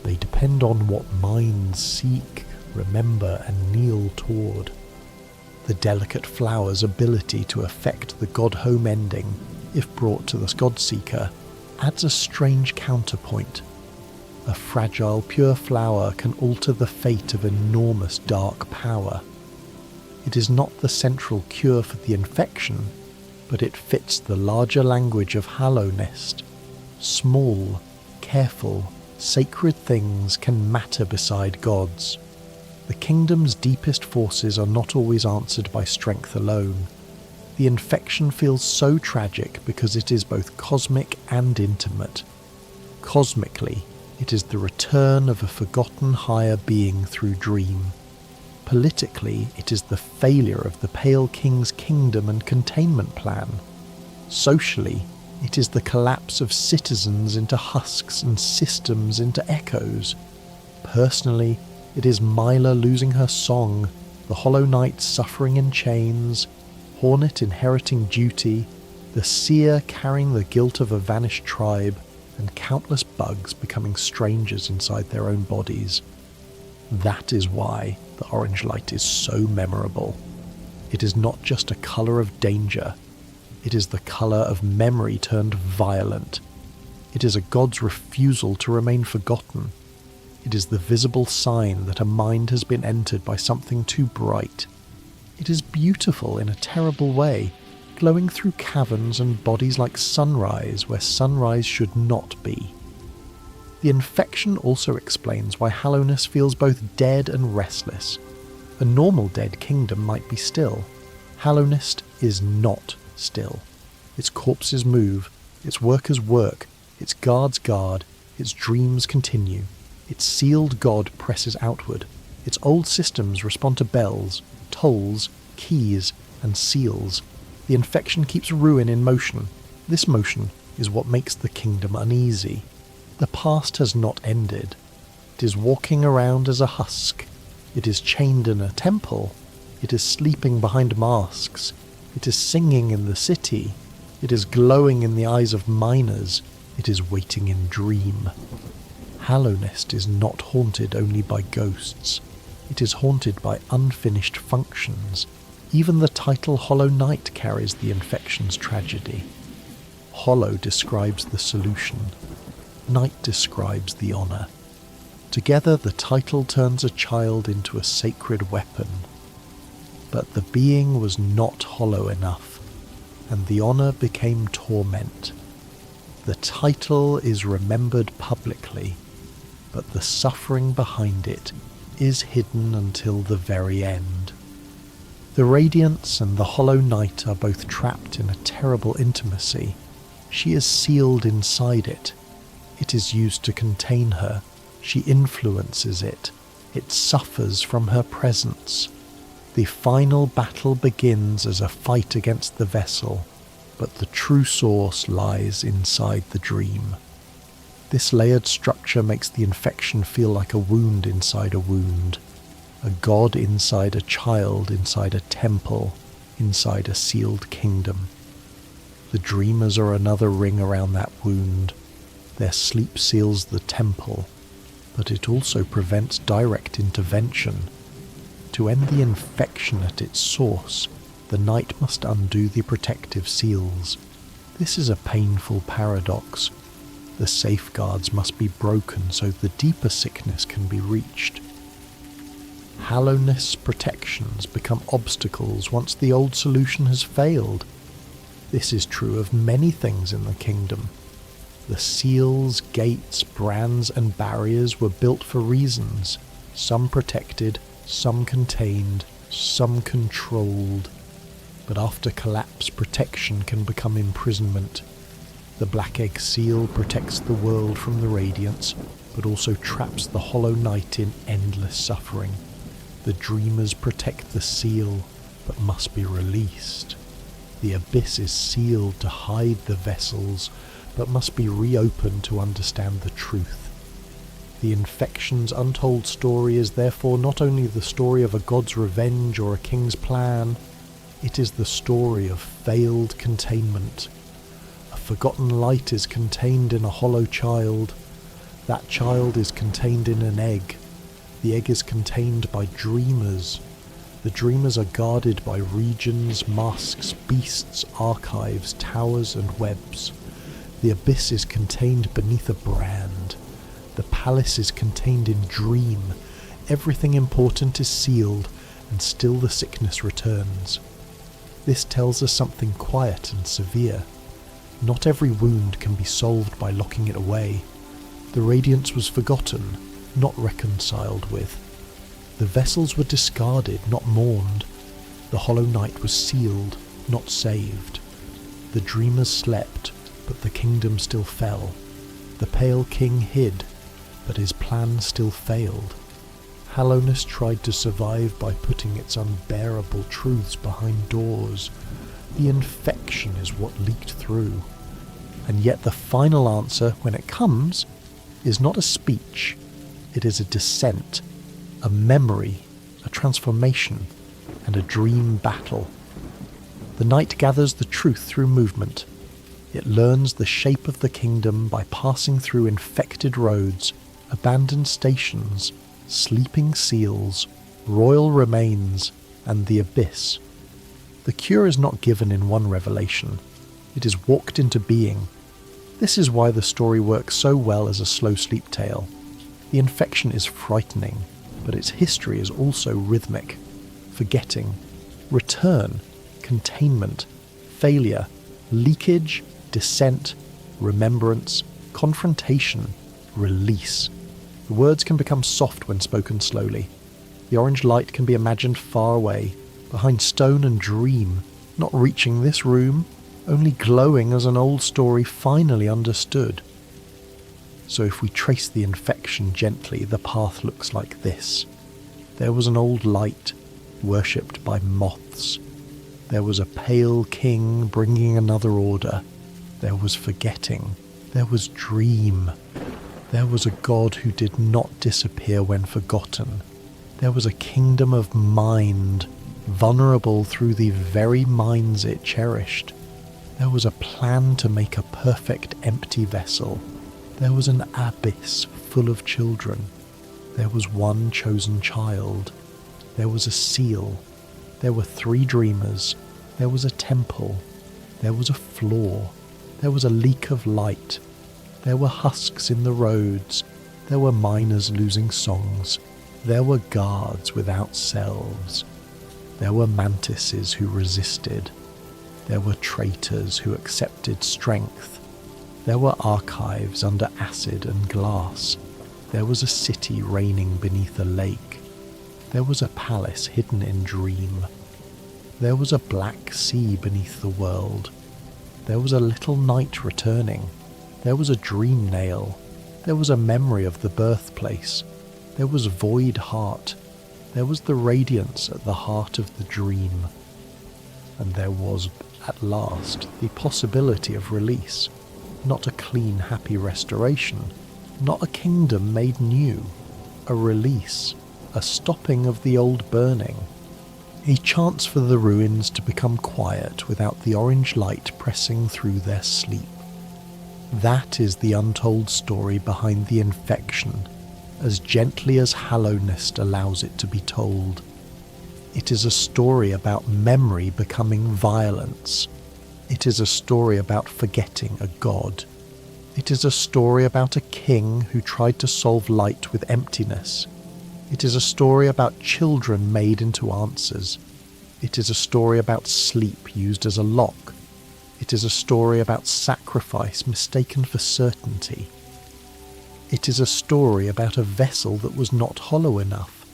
They depend on what minds seek, remember, and kneel toward. The delicate flower's ability to affect the Godhome ending, if brought to the Godseeker, adds a strange counterpoint. A fragile, pure flower can alter the fate of enormous dark power. It is not the central cure for the infection, but it fits the larger language of Hallownest. Small, careful, sacred things can matter beside gods. The kingdom's deepest forces are not always answered by strength alone. The infection feels so tragic because it is both cosmic and intimate. Cosmically, it is the return of a forgotten higher being through dream. Politically, it is the failure of the Pale King's kingdom and containment plan. Socially, it is the collapse of citizens into husks and systems into echoes. Personally, it is Myla losing her song, the Hollow Knight suffering in chains, Hornet inheriting duty, the seer carrying the guilt of a vanished tribe, and countless bugs becoming strangers inside their own bodies. That is why the orange light is so memorable. It is not just a colour of danger, it is the colour of memory turned violent. It is a god's refusal to remain forgotten. It is the visible sign that a mind has been entered by something too bright. It is beautiful in a terrible way, glowing through caverns and bodies like sunrise where sunrise should not be. The infection also explains why Hallownest feels both dead and restless. A normal dead kingdom might be still. Hallownest is not still. Its corpses move, its workers work, its guards guard, its dreams continue. Its sealed god presses outward. Its old systems respond to bells, tolls, keys, and seals. The infection keeps ruin in motion. This motion is what makes the kingdom uneasy. The past has not ended. It is walking around as a husk. It is chained in a temple. It is sleeping behind masks. It is singing in the city. It is glowing in the eyes of miners. It is waiting in dream. Hallownest is not haunted only by ghosts. It is haunted by unfinished functions. Even the title Hollow Knight carries the infection's tragedy. Hollow describes the solution. Knight describes the honour. Together the title turns a child into a sacred weapon. But the being was not hollow enough, and the honour became torment. The title is remembered publicly, but the suffering behind it is hidden until the very end. The Radiance and the Hollow Knight are both trapped in a terrible intimacy. She is sealed inside it. It is used to contain her. She influences it. It suffers from her presence. The final battle begins as a fight against the vessel, but the true source lies inside the dream. This layered structure makes the infection feel like a wound inside a wound, a god inside a child, inside a temple, inside a sealed kingdom. The dreamers are another ring around that wound. Their sleep seals the temple, but it also prevents direct intervention. To end the infection at its source, the knight must undo the protective seals. This is a painful paradox. The safeguards must be broken so the deeper sickness can be reached. Hallownest's protections become obstacles once the old solution has failed. This is true of many things in the kingdom. The seals, gates, brands and barriers were built for reasons, some protected, some contained, some controlled. But after collapse, protection can become imprisonment. The Black Egg Seal protects the world from the Radiance, but also traps the Hollow Knight in endless suffering. The Dreamers protect the seal, but must be released. The Abyss is sealed to hide the vessels, but must be reopened to understand the truth. The infection's untold story is therefore not only the story of a god's revenge or a king's plan, it is the story of failed containment. A forgotten light is contained in a hollow child. That child is contained in an egg. The egg is contained by dreamers. The dreamers are guarded by regions, masks, beasts, archives, towers and webs. The abyss is contained beneath a brand. The palace is contained in dream. Everything important is sealed, and still the sickness returns. This tells us something quiet and severe. Not every wound can be solved by locking it away. The Radiance was forgotten, not reconciled with. The vessels were discarded, not mourned. The Hollow Knight was sealed, not saved. The dreamers slept, but the kingdom still fell. The Pale King hid, but his plan still failed. Hallownest tried to survive by putting its unbearable truths behind doors. The infection is what leaked through. And yet the final answer, when it comes, is not a speech. It is a descent, a memory, a transformation, and a dream battle. The knight gathers the truth through movement. It learns the shape of the kingdom by passing through infected roads, abandoned stations, sleeping seals, royal remains, and the abyss. The cure is not given in one revelation. It is walked into being. This is why the story works so well as a slow sleep tale. The infection is frightening, but its history is also rhythmic. Forgetting, return, containment, failure, leakage, descent, remembrance, confrontation, release. The words can become soft when spoken slowly. The orange light can be imagined far away, behind stone and dream, not reaching this room, only glowing as an old story finally understood. So if we trace the infection gently, the path looks like this. There was an old light, worshipped by moths. There was a pale king bringing another order. There was forgetting. There was dream. There was a god who did not disappear when forgotten. There was a kingdom of mind, vulnerable through the very minds it cherished. There was a plan to make a perfect empty vessel. There was an abyss full of children. There was one chosen child. There was a seal. There were 3 dreamers. There was a temple. There was a flaw. There was a leak of light. There were husks in the roads. There were miners losing songs. There were guards without selves. There were mantises who resisted. There were traitors who accepted strength. There were archives under acid and glass. There was a city reigning beneath a lake. There was a palace hidden in dream. There was a black sea beneath the world. There was a little knight returning. There was a dream nail. There was a memory of the birthplace. There was void heart. There was the radiance at the heart of the dream. And there was, at last, the possibility of release. Not a clean, happy restoration. Not a kingdom made new. A release. A stopping of the old burning. A chance for the ruins to become quiet without the orange light pressing through their sleep. That is the untold story behind the infection, as gently as Hallownest allows it to be told. It is a story about memory becoming violence. It is a story about forgetting a god. It is a story about a king who tried to solve light with emptiness. It is a story about children made into answers. It is a story about sleep used as a lock. It is a story about sacrifice mistaken for certainty. It is a story about a vessel that was not hollow enough.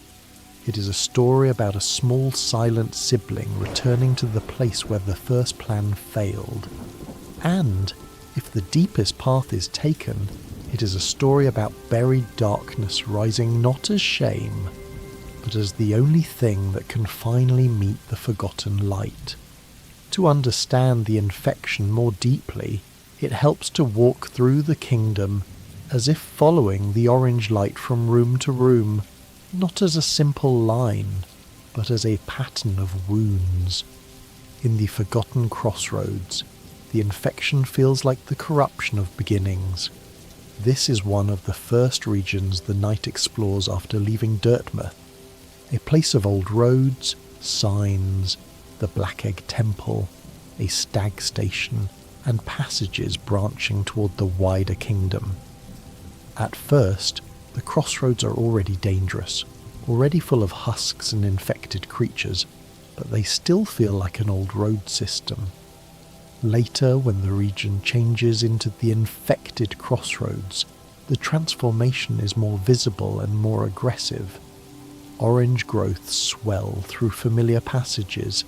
It is a story about a small silent sibling returning to the place where the first plan failed. And, if the deepest path is taken, it is a story about buried darkness rising not as shame, but as the only thing that can finally meet the forgotten light. To understand the infection more deeply, it helps to walk through the kingdom as if following the orange light from room to room, not as a simple line, but as a pattern of wounds. In the forgotten crossroads, the infection feels like the corruption of beginnings. This is one of the first regions the knight explores after leaving Dirtmouth, a place of old roads, signs, the Black Egg Temple, a stag station, and passages branching toward the wider kingdom. At first, the crossroads are already dangerous, already full of husks and infected creatures, but they still feel like an old road system. Later, when the region changes into the infected crossroads, the transformation is more visible and more aggressive. Orange growths swell through familiar passages.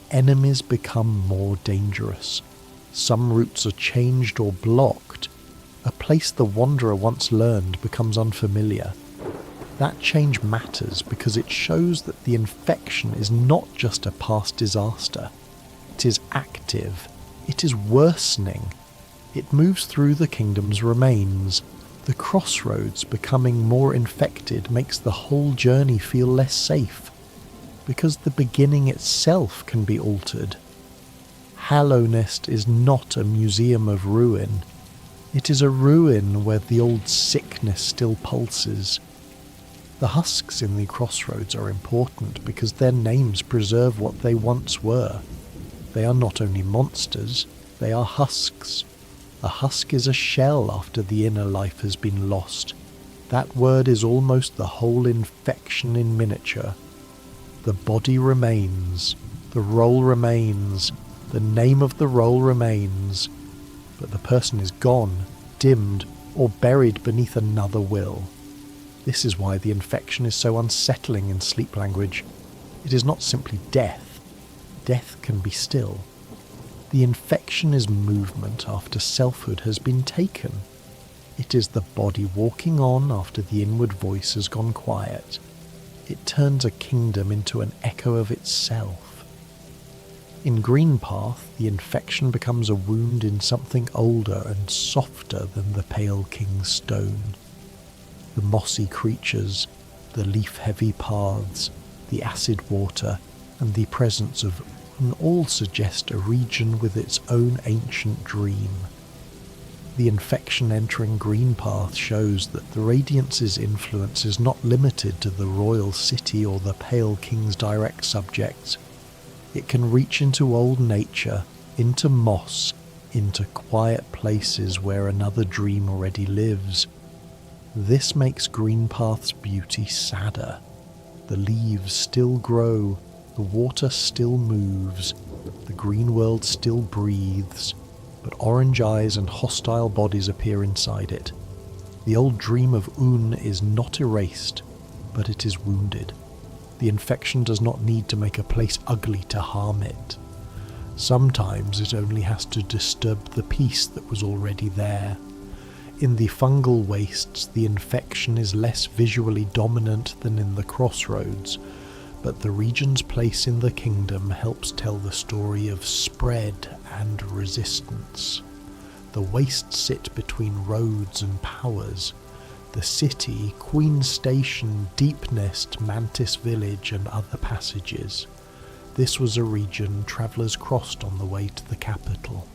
Enemies become more dangerous. Some routes are changed or blocked. A place the wanderer once learned becomes unfamiliar. That change matters because it shows that the infection is not just a past disaster. It is active. It is worsening. It moves through the kingdom's remains. The crossroads becoming more infected makes the whole journey feel less safe, because the beginning itself can be altered. Hallownest is not a museum of ruin. It is a ruin where the old sickness still pulses. The husks in the crossroads are important because their names preserve what they once were. They are not only monsters, they are husks. A husk is a shell after the inner life has been lost. That word is almost the whole infection in miniature. The body remains, the role remains, The name of the role remains, but the person is gone, dimmed, or buried beneath another will. This is why the infection is so unsettling in sleep language. It is not simply death. Death can be still. The infection is movement after selfhood has been taken. It is the body walking on after the inward voice has gone quiet. It turns a kingdom into an echo of itself. In Green Path, the infection becomes a wound in something older and softer than the Pale King's stone. The mossy creatures, the leaf-heavy paths, the acid water, and the presence of all suggest a region with its own ancient dream. The infection entering Green Path shows that the Radiance's influence is not limited to the royal city or the Pale King's direct subjects. It can reach into old nature, into moss, into quiet places where another dream already lives. This makes Green Path's beauty sadder. The leaves still grow, the water still moves, the green world still breathes, but orange eyes and hostile bodies appear inside it. The old dream of Un is not erased, but it is wounded. The infection does not need to make a place ugly to harm it. Sometimes it only has to disturb the peace that was already there. In the fungal wastes, the infection is less visually dominant than in the crossroads, but the region's place in the kingdom helps tell the story of spread and resistance. The wastes sit between roads and powers. The city, Queen Station, Deep Nest, Mantis Village, and other passages. This was a region travellers crossed on the way to the capital.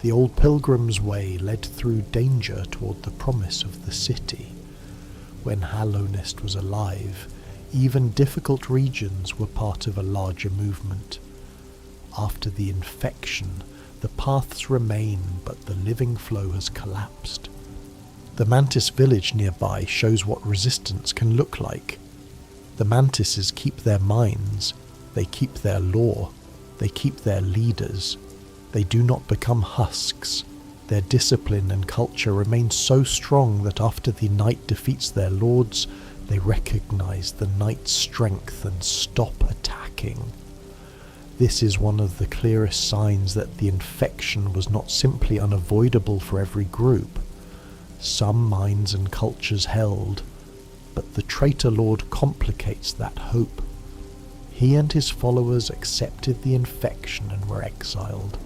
The old pilgrim's way led through danger toward the promise of the city. When Hallownest was alive, even difficult regions were part of a larger movement. After the infection, the paths remain, but the living flow has collapsed. The Mantis village nearby shows what resistance can look like. The Mantises keep their minds, they keep their law, they keep their leaders. They do not become husks. Their discipline and culture remain so strong that after the night defeats their lords, they recognize the night's strength and stop attacking. This is one of the clearest signs that the infection was not simply unavoidable for every group. Some minds and cultures held, but the traitor lord complicates that hope. He and his followers accepted the infection and were exiled.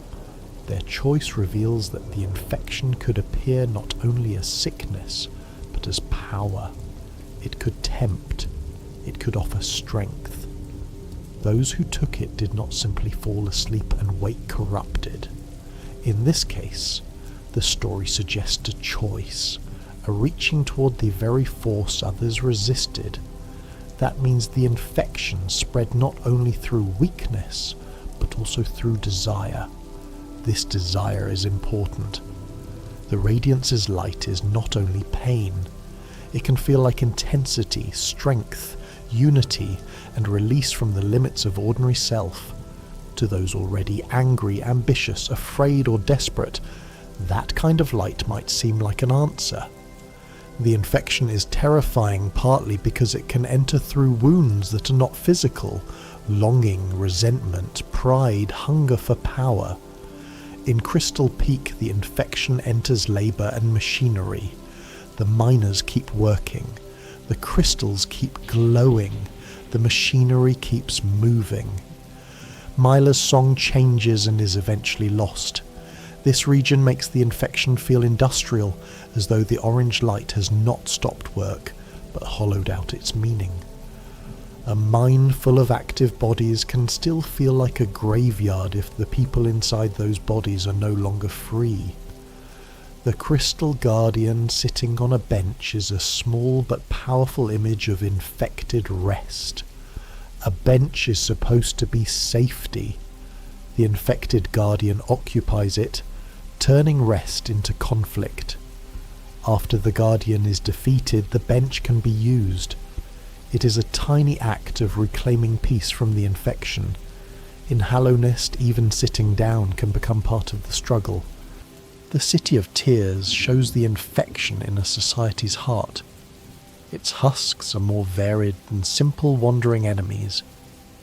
Their choice reveals that the infection could appear not only as sickness, but as power. It could tempt. It could offer strength. Those who took it did not simply fall asleep and wake corrupted. In this case, the story suggests a choice, a reaching toward the very force others resisted. That means the infection spread not only through weakness, but also through desire. This desire is important. The Radiance's light is not only pain. It can feel like intensity, strength, unity, and release from the limits of ordinary self. To those already angry, ambitious, afraid, or desperate, that kind of light might seem like an answer. The infection is terrifying partly because it can enter through wounds that are not physical: longing, resentment, pride, hunger for power. In Crystal Peak, the infection enters labour and machinery. The miners keep working. The crystals keep glowing. The machinery keeps moving. Myla's song changes and is eventually lost. This region makes the infection feel industrial, as though the orange light has not stopped work, but hollowed out its meaning. A mine full of active bodies can still feel like a graveyard if the people inside those bodies are no longer free. The Crystal Guardian sitting on a bench is a small but powerful image of infected rest. A bench is supposed to be safety. The infected Guardian occupies it, turning rest into conflict. After the Guardian is defeated, the bench can be used. It is a tiny act of reclaiming peace from the infection. In Hallownest, even sitting down can become part of the struggle. The City of Tears shows the infection in a society's heart. Its husks are more varied than simple wandering enemies.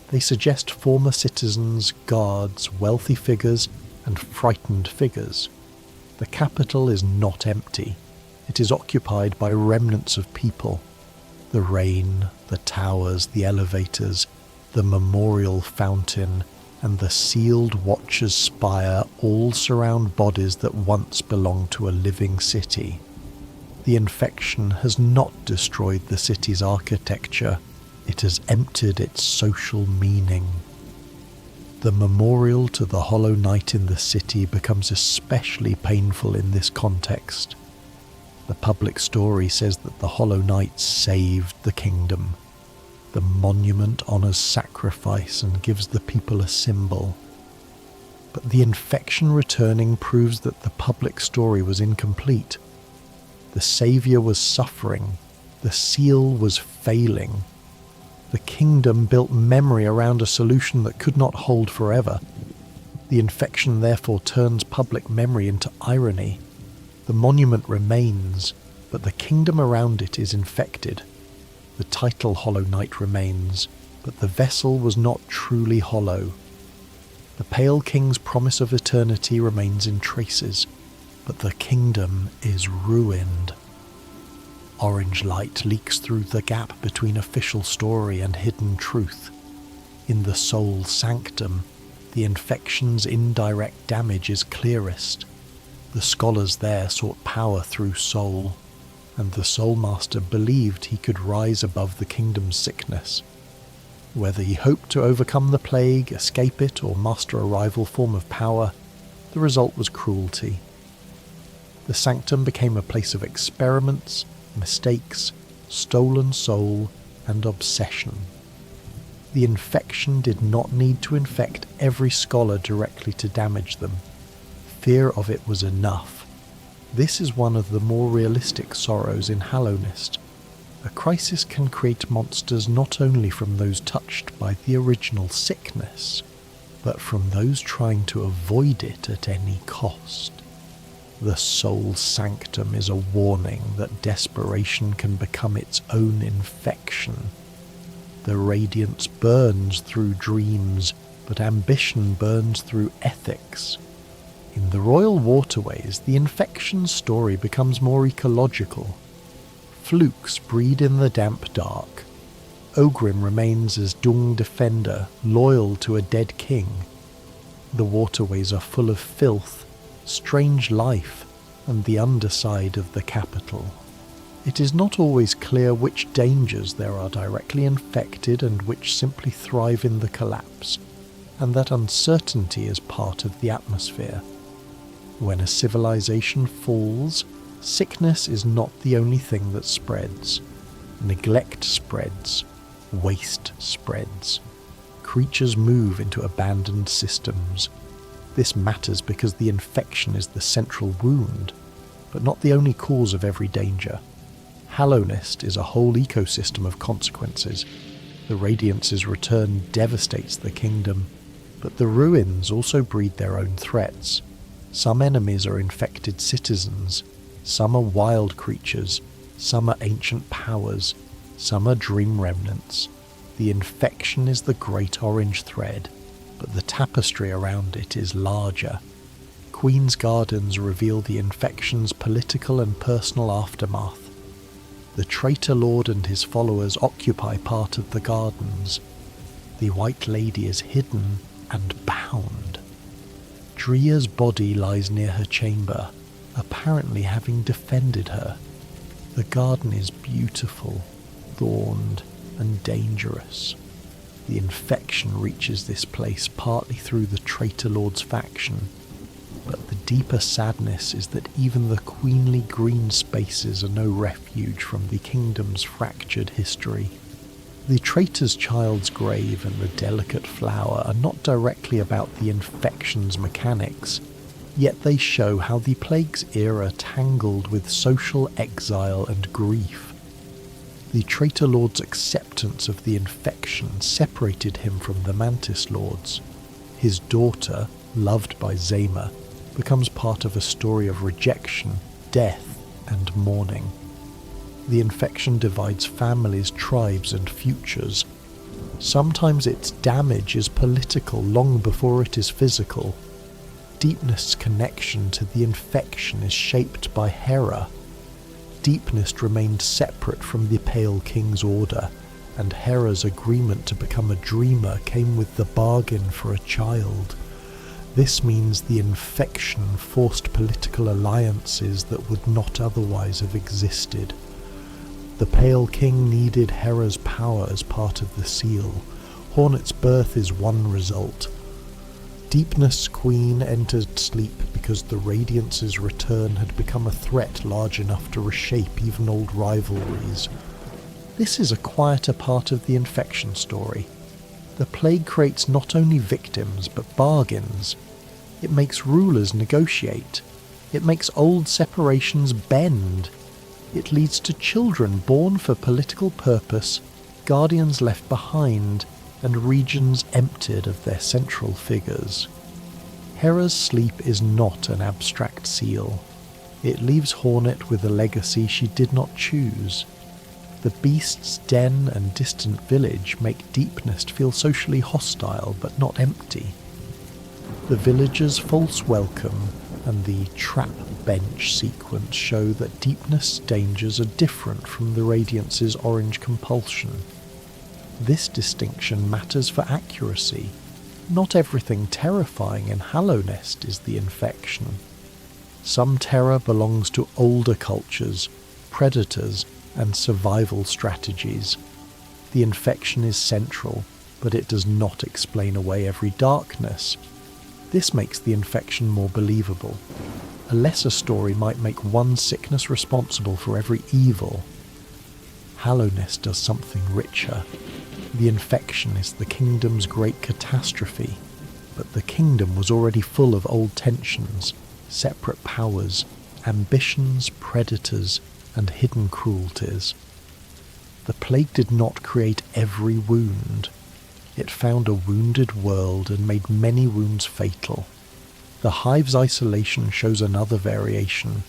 They suggest former citizens, guards, wealthy figures, and frightened figures. The capital is not empty. It is occupied by remnants of people. The rain, the towers, the elevators, the memorial fountain, and the sealed watcher's spire all surround bodies that once belonged to a living city. The infection has not destroyed the city's architecture, it has emptied its social meaning. The memorial to the Hollow Knight in the city becomes especially painful in this context. The public story says that the Hollow Knight saved the kingdom. The monument honours sacrifice and gives the people a symbol. But the infection returning proves that the public story was incomplete. The saviour was suffering. The seal was failing. The kingdom built memory around a solution that could not hold forever. The infection therefore turns public memory into irony. The monument remains, but the kingdom around it is infected. The title Hollow Knight remains, but the vessel was not truly hollow. The Pale King's promise of eternity remains in traces, but the kingdom is ruined. Orange light leaks through the gap between official story and hidden truth. In the soul sanctum, the infection's indirect damage is clearest. The scholars there sought power through soul, and the Soulmaster believed he could rise above the kingdom's sickness. Whether he hoped to overcome the plague, escape it, or master a rival form of power, the result was cruelty. The sanctum became a place of experiments, mistakes, stolen soul, and obsession. The infection did not need to infect every scholar directly to damage them. Fear of it was enough. This is one of the more realistic sorrows in Hallownest. A crisis can create monsters not only from those touched by the original sickness, but from those trying to avoid it at any cost. The soul sanctum is a warning that desperation can become its own infection. The radiance burns through dreams, but ambition burns through ethics. In the royal waterways, the infection story becomes more ecological. Flukes breed in the damp dark. Ogrim remains as Dung defender, loyal to a dead king. The waterways are full of filth, strange life, and the underside of the capital. It is not always clear which dangers there are directly infected and which simply thrive in the collapse, and that uncertainty is part of the atmosphere. When a civilization falls, sickness is not the only thing that spreads. Neglect spreads. Waste spreads. Creatures move into abandoned systems. This matters because the infection is the central wound, but not the only cause of every danger. Hallownest is a whole ecosystem of consequences. The Radiance's return devastates the kingdom, but the ruins also breed their own threats. Some enemies are infected citizens, some are wild creatures, some are ancient powers, some are dream remnants. The infection is the great orange thread, but the tapestry around it is larger. Queen's Gardens reveal the infection's political and personal aftermath. The traitor lord and his followers occupy part of the gardens. The White Lady is hidden and bound. Dria's body lies near her chamber, apparently having defended her. The garden is beautiful, thorned, and dangerous. The infection reaches this place partly through the traitor lord's faction, but the deeper sadness is that even the queenly green spaces are no refuge from the kingdom's fractured history. The traitor's child's grave and the delicate flower are not directly about the infection's mechanics, yet they show how the plague's era tangled with social exile and grief. The traitor lord's acceptance of the infection separated him from the mantis lords. His daughter, loved by Zema, becomes part of a story of rejection, death, and mourning. The infection divides families, tribes, and futures. Sometimes its damage is political long before it is physical. Deepness' connection to the infection is shaped by Hera. Deepness remained separate from the Pale King's order, and Hera's agreement to become a dreamer came with the bargain for a child. This means the infection forced political alliances that would not otherwise have existed. The Pale King needed Hera's power as part of the seal. Hornet's birth is one result. Deepness' queen entered sleep because the Radiance's return had become a threat large enough to reshape even old rivalries. This is a quieter part of the infection story. The plague creates not only victims but bargains. It makes rulers negotiate. It makes old separations bend. It leads to children born for political purpose, guardians left behind, and regions emptied of their central figures. Hera's sleep is not an abstract seal. It leaves Hornet with a legacy she did not choose. The beast's den and distant village make Deepness feel socially hostile but not empty. The villagers' false welcome and the trap bench sequence show that Deepness' dangers are different from the Radiance's orange compulsion. This distinction matters for accuracy. Not everything terrifying in Hallownest is the infection. Some terror belongs to older cultures, predators, and survival strategies. The infection is central, but it does not explain away every darkness. This makes the infection more believable. A lesser story might make one sickness responsible for every evil. Hallownest does something richer. The infection is the kingdom's great catastrophe, but the kingdom was already full of old tensions, separate powers, ambitions, predators, and hidden cruelties. The plague did not create every wound. It found a wounded world and made many wounds fatal. The hive's isolation shows another variation.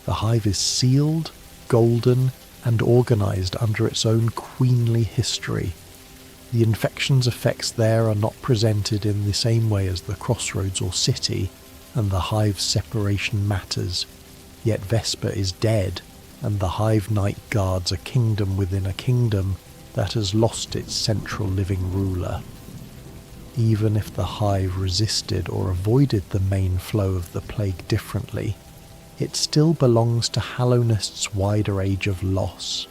The hive is sealed, golden, and organized under its own queenly history. The infection's effects there are not presented in the same way as the crossroads or city, and the hive's separation matters. Yet Vesper is dead, and the hive knight guards a kingdom within a kingdom that has lost its central living ruler. Even if the hive resisted or avoided the main flow of the plague differently, it still belongs to Hallownest's wider age of loss.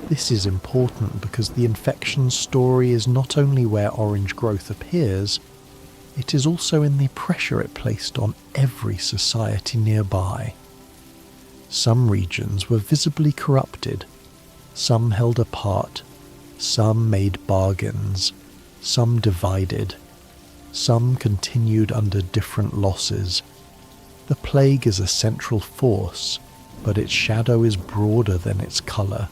This is important because the infection story is not only where orange growth appears, it is also in the pressure it placed on every society nearby. Some regions were visibly corrupted, some held apart, some made bargains, some divided, some continued under different losses. The plague is a central force, but its shadow is broader than its colour.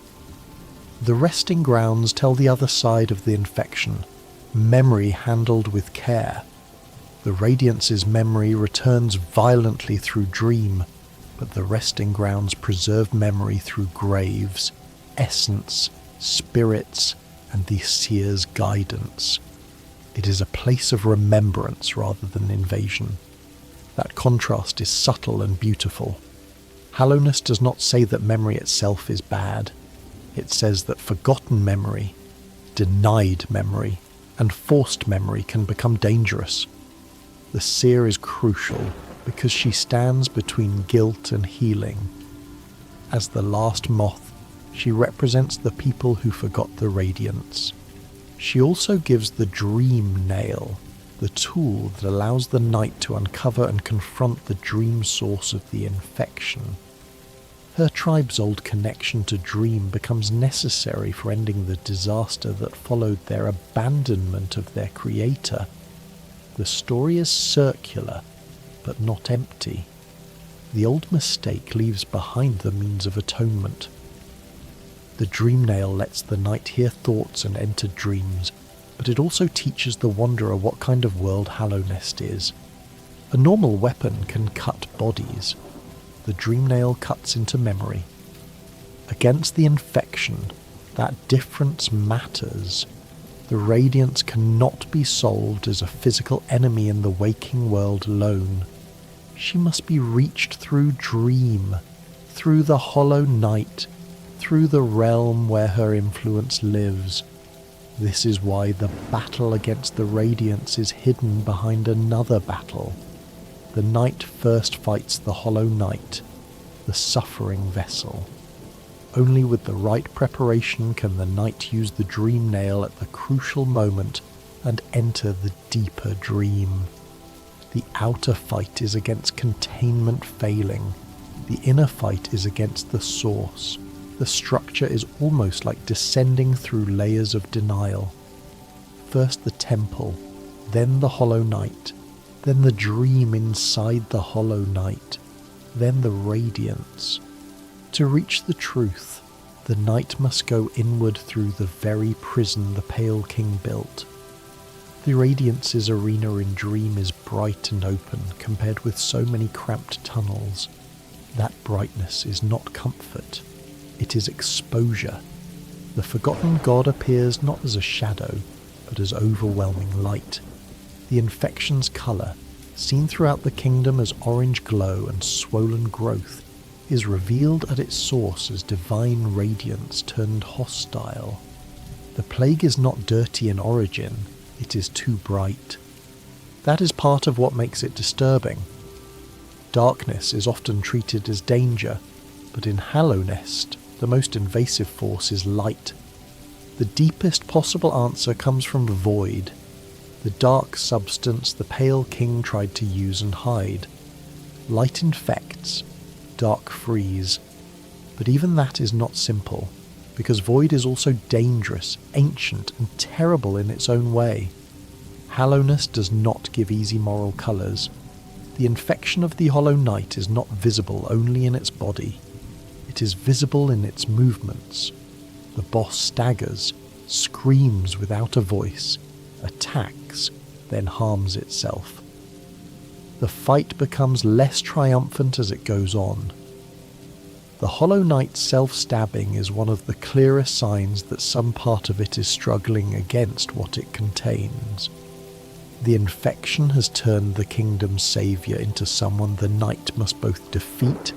The resting grounds tell the other side of the infection, memory handled with care. The Radiance's memory returns violently through dream, but the resting grounds preserve memory through graves, essence, spirits, and the seer's guidance. It is a place of remembrance rather than invasion. That contrast is subtle and beautiful. Hallownest does not say that memory itself is bad. It says that forgotten memory, denied memory, and forced memory can become dangerous. The seer is crucial because she stands between guilt and healing. As the last moth, she represents the people who forgot the radiance. She also gives the dream nail, the tool that allows the knight to uncover and confront the dream source of the infection. Her tribe's old connection to dream becomes necessary for ending the disaster that followed their abandonment of their creator. The story is circular, but not empty. The old mistake leaves behind the means of atonement. The dream nail lets the knight hear thoughts and enter dreams, but it also teaches the wanderer what kind of world Hallownest is. A normal weapon can cut bodies. The dream nail cuts into memory. Against the infection, that difference matters. The radiance cannot be solved as a physical enemy in the waking world alone. She must be reached through dream, through the hollow night, through the realm where her influence lives. This is why the battle against the radiance is hidden behind another battle. The night first fights the hollow night, the suffering vessel. Only with the right preparation can the knight use the dream nail at the crucial moment and enter the deeper dream. The outer fight is against containment failing. The inner fight is against the source. The structure is almost like descending through layers of denial. First the temple, then the hollow night, then the dream inside the hollow night, then the radiance. To reach the truth, the knight must go inward through the very prison the Pale King built. The radiance's arena in dream is bright and open compared with so many cramped tunnels. That brightness is not comfort, it is exposure. The forgotten god appears not as a shadow, but as overwhelming light. The infection's colour, seen throughout the kingdom as orange glow and swollen growth, is revealed at its source as divine radiance turned hostile. The plague is not dirty in origin, it is too bright. That is part of what makes it disturbing. Darkness is often treated as danger, but in Hallownest, the most invasive force is light. The deepest possible answer comes from the void, the dark substance the Pale King tried to use and hide. Light infects, dark frees, but even that is not simple, because void is also dangerous, ancient, and terrible in its own way. Hallownest does not give easy moral colours. The infection of the hollow night is not visible only in its body. It is visible in its movements. The boss staggers, screams without a voice, attacks, then harms itself. The fight becomes less triumphant as it goes on. The hollow knight's self-stabbing is one of the clearest signs that some part of it is struggling against what it contains. The infection has turned the kingdom's saviour into someone the knight must both defeat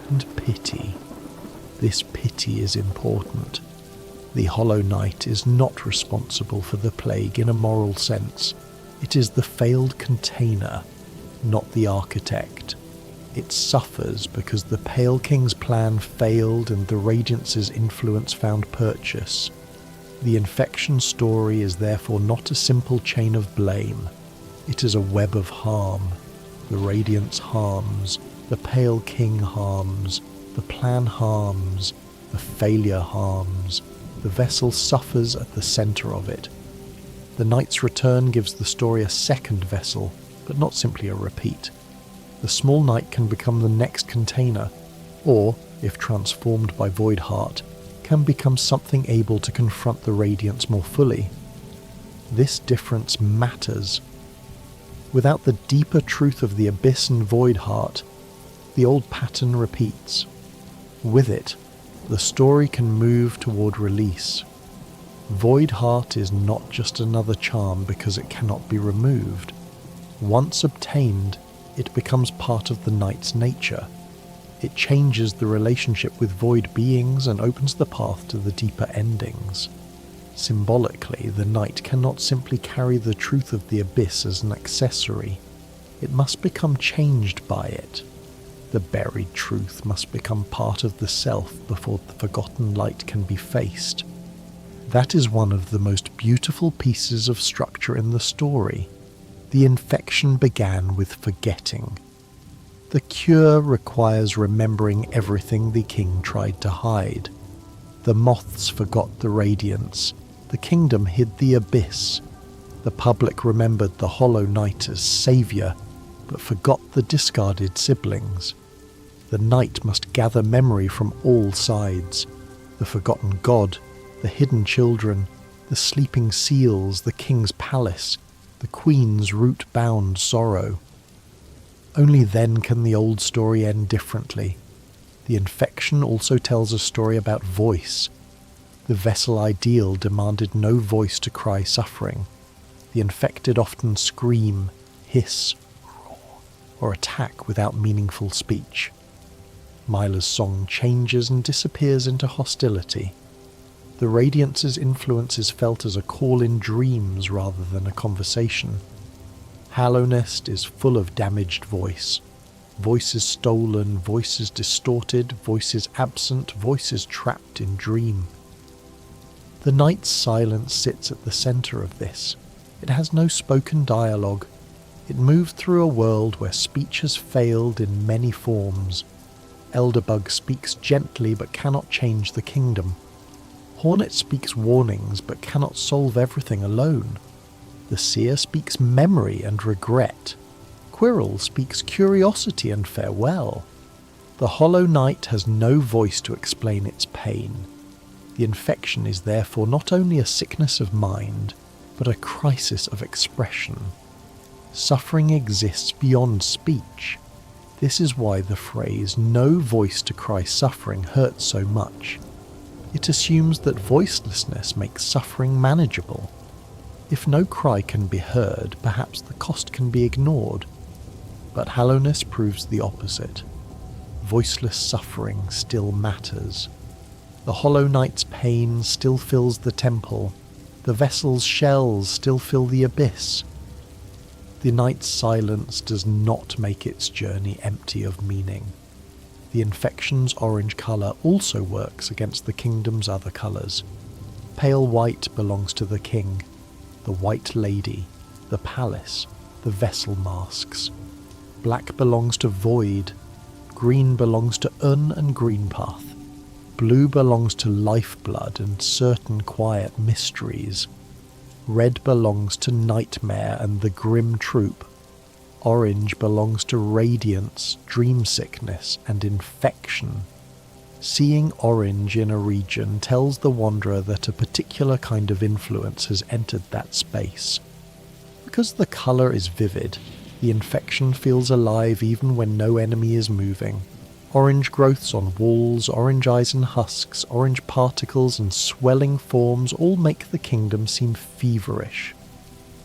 and pity. This pity is important. The hollow knight is not responsible for the plague in a moral sense. It is the failed container, not the architect. It suffers because the Pale King's plan failed and the Radiance's influence found purchase. The infection story is therefore not a simple chain of blame. It is a web of harm. The Radiance harms, the Pale King harms, the plan harms, the failure harms, the vessel suffers at the centre of it. The Knight's return gives the story a second vessel, but not simply a repeat. The small knight can become the next container, or, if transformed by Voidheart, can become something able to confront the Radiance more fully. This difference matters. Without the deeper truth of the Abyss and Voidheart, the old pattern repeats. With it, the story can move toward release. Voidheart is not just another charm because it cannot be removed. Once obtained, it becomes part of the knight's nature. It changes the relationship with void beings and opens the path to the deeper endings. Symbolically, the knight cannot simply carry the truth of the abyss as an accessory. It must become changed by it. The buried truth must become part of the self before the forgotten light can be faced. That is one of the most beautiful pieces of structure in the story. The infection began with forgetting. The cure requires remembering everything the king tried to hide. The moths forgot the radiance. The kingdom hid the abyss. The public remembered the hollow knight as saviour, but forgot the discarded siblings. The knight must gather memory from all sides. The forgotten god, the hidden children, the sleeping seals, the king's palace, the queen's root-bound sorrow. Only then can the old story end differently. The infection also tells a story about voice. The vessel ideal demanded no voice to cry suffering. The infected often scream, hiss, roar, or attack without meaningful speech. Mila's song changes and disappears into hostility. The Radiance's influence is felt as a call in dreams rather than a conversation. Hallownest is full of damaged voice. Voices stolen, voices distorted, voices absent, voices trapped in dream. The night's silence sits at the centre of this. It has no spoken dialogue. It moved through a world where speech has failed in many forms. Elderbug speaks gently but cannot change the kingdom. Hornet speaks warnings but cannot solve everything alone. The Seer speaks memory and regret. Quirrell speaks curiosity and farewell. The Hollow Knight has no voice to explain its pain. The infection is therefore not only a sickness of mind, but a crisis of expression. Suffering exists beyond speech. This is why the phrase "no voice to cry suffering" hurts so much. It assumes that voicelessness makes suffering manageable. If no cry can be heard, perhaps the cost can be ignored. But Hallownest proves the opposite. Voiceless suffering still matters. The Hollow Knight's pain still fills the temple. The vessel's shells still fill the abyss. The night's silence does not make its journey empty of meaning. The infection's orange colour also works against the kingdom's other colours. Pale white belongs to the king, the white lady, the palace, the vessel masks. Black belongs to void. Green belongs to and Greenpath. Blue belongs to lifeblood and certain quiet mysteries. Red belongs to nightmare and the grim troop. Orange belongs to radiance, dream sickness, and infection. Seeing orange in a region tells the wanderer that a particular kind of influence has entered that space. Because the colour is vivid, the infection feels alive even when no enemy is moving. Orange growths on walls, orange eyes and husks, orange particles and swelling forms all make the kingdom seem feverish.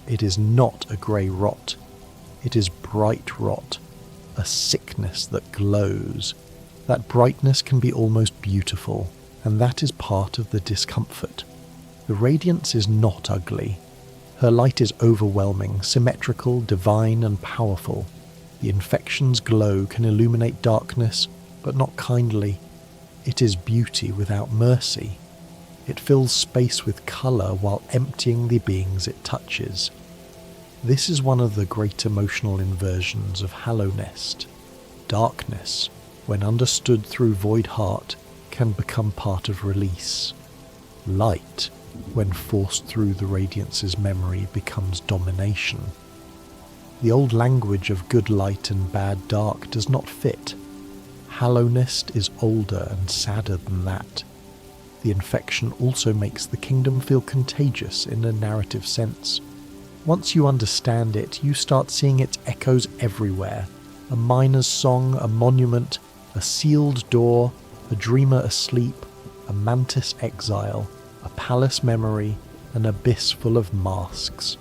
It is not a grey rot. It is bright rot, a sickness that glows. That brightness can be almost beautiful, and that is part of the discomfort. The radiance is not ugly. Her light is overwhelming, symmetrical, divine, and powerful. The infection's glow can illuminate darkness, but not kindly. It is beauty without mercy. It fills space with colour while emptying the beings it touches. This is one of the great emotional inversions of Hallownest. Darkness, when understood through void heart, can become part of release. Light, when forced through the Radiance's memory, becomes domination. The old language of good light and bad dark does not fit. Hallownest is older and sadder than that. The infection also makes the kingdom feel contagious in a narrative sense. Once you understand it, you start seeing its echoes everywhere. A miner's song, a monument, a sealed door, a dreamer asleep, a mantis exile, a palace memory, an abyss full of masks.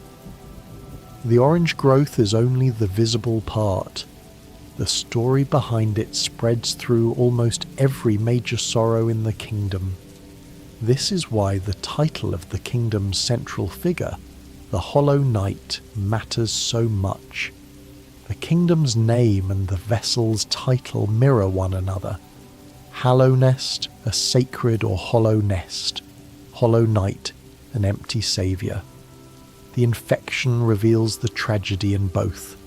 The orange growth is only the visible part. The story behind it spreads through almost every major sorrow in the kingdom. This is why the title of the kingdom's central figure, the Hollow Knight, matters so much. The kingdom's name and the vessel's title mirror one another. Hallownest, a sacred or hollow nest. Hollow Knight, an empty saviour. The infection reveals the tragedy in both.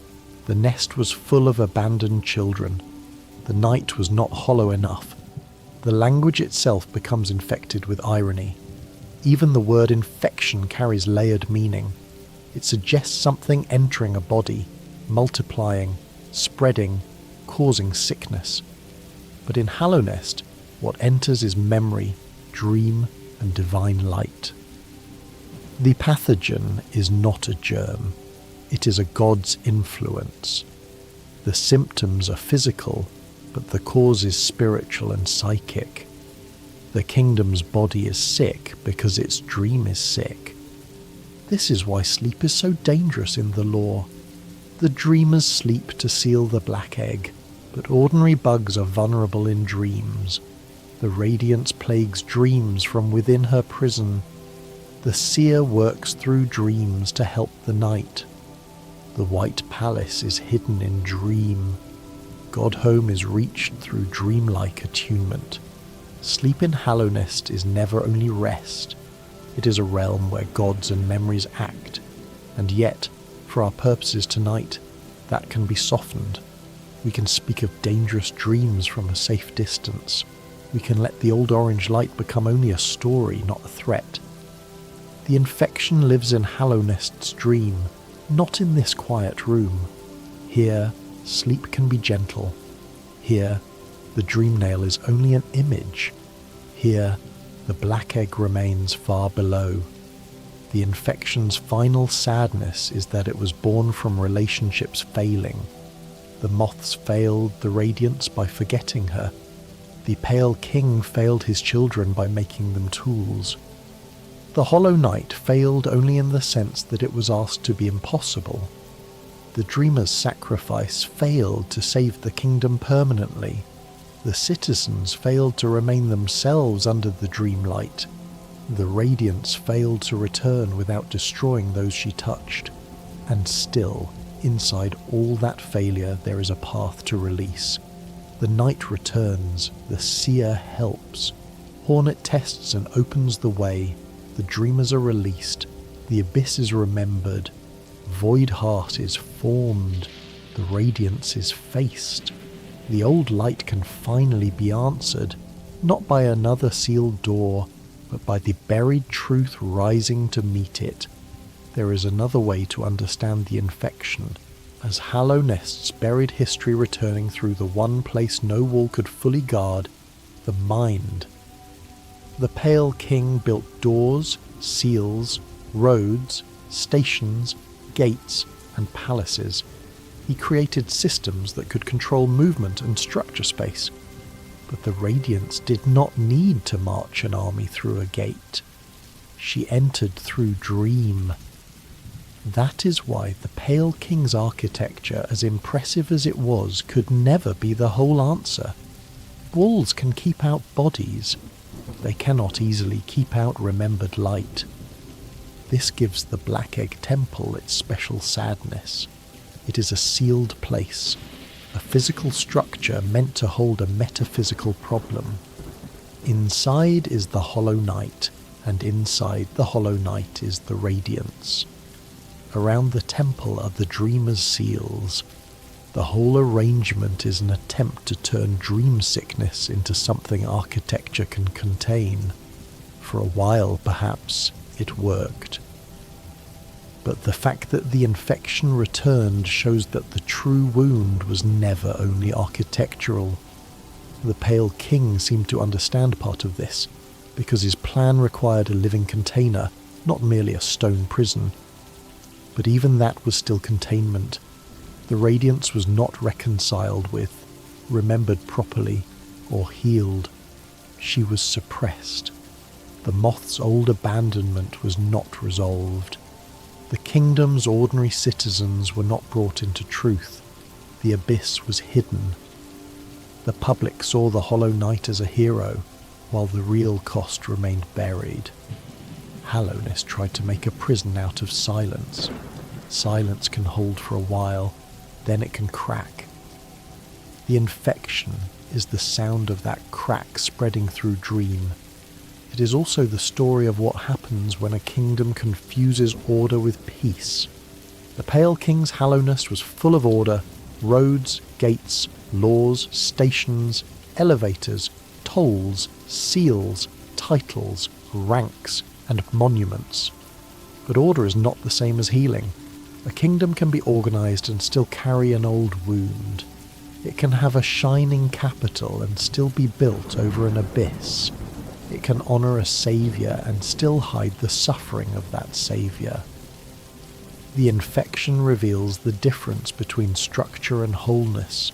The nest was full of abandoned children. The night was not hollow enough. The language itself becomes infected with irony. Even the word infection carries layered meaning. It suggests something entering a body, multiplying, spreading, causing sickness. But in Hallownest, what enters is memory, dream, and divine light. The pathogen is not a germ, it is a god's influence. The symptoms are physical, but the cause is spiritual and psychic. The kingdom's body is sick because its dream is sick. This is why sleep is so dangerous in the lore. The dreamers sleep to seal the black egg, but ordinary bugs are vulnerable in dreams. The radiance plagues dreams from within her prison. The seer works through dreams to help the night. The white palace is hidden in dream. Godhome is reached through dreamlike attunement. Sleep in Hallownest is never only rest. It is a realm where gods and memories act, and yet, for our purposes tonight, that can be softened. We can speak of dangerous dreams from a safe distance. We can let the old orange light become only a story, not a threat. The infection lives in Hallownest's dream, not in this quiet room. Here, sleep can be gentle. Here, the dream nail is only an image. Here, the black egg remains far below. The infection's final sadness is that it was born from relationships failing. The moths failed the radiance by forgetting her. The pale king failed his children by making them tools. The hollow knight failed only in the sense that it was asked to be impossible. The dreamer's sacrifice failed to save the kingdom permanently. The citizens failed to remain themselves under the dream light. The radiance failed to return without destroying those she touched. And still, inside all that failure, there is a path to release. The night returns, the seer helps. Hornet tests and opens the way. The dreamers are released. The abyss is remembered. Void heart is formed. The radiance is faced. The old light can finally be answered, not by another sealed door, but by the buried truth rising to meet it. There is another way to understand the infection, as Hallownest's buried history returning through the one place no wall could fully guard, the mind. The Pale King built doors, seals, roads, stations, gates, and palaces. He created systems that could control movement and structure space. But the Radiance did not need to march an army through a gate. She entered through dream. That is why the Pale King's architecture, as impressive as it was, could never be the whole answer. Walls can keep out bodies. They cannot easily keep out remembered light. This gives the Black Egg Temple its special sadness. It is a sealed place, a physical structure meant to hold a metaphysical problem. Inside is the Hollow Knight, and inside the Hollow Knight is the Radiance. Around the temple are the Dreamer's seals. The whole arrangement is an attempt to turn dream sickness into something architecture can contain. For a while, perhaps, it worked. But the fact that the infection returned shows that the true wound was never only architectural. The Pale King seemed to understand part of this, because his plan required a living container, not merely a stone prison. But even that was still containment. The Radiance was not reconciled with, remembered properly, or healed. She was suppressed. The moth's old abandonment was not resolved. The kingdom's ordinary citizens were not brought into truth. The abyss was hidden. The public saw the Hollow Knight as a hero, while the real cost remained buried. Hallownest tried to make a prison out of silence. Silence can hold for a while, then it can crack. The infection is the sound of that crack spreading through dream. It is also the story of what happens when a kingdom confuses order with peace. The Pale King's Hallownest was full of order, roads, gates, laws, stations, elevators, tolls, seals, titles, ranks, and monuments. But order is not the same as healing. A kingdom can be organised and still carry an old wound. It can have a shining capital and still be built over an abyss. It can honour a saviour and still hide the suffering of that saviour. The infection reveals the difference between structure and wholeness.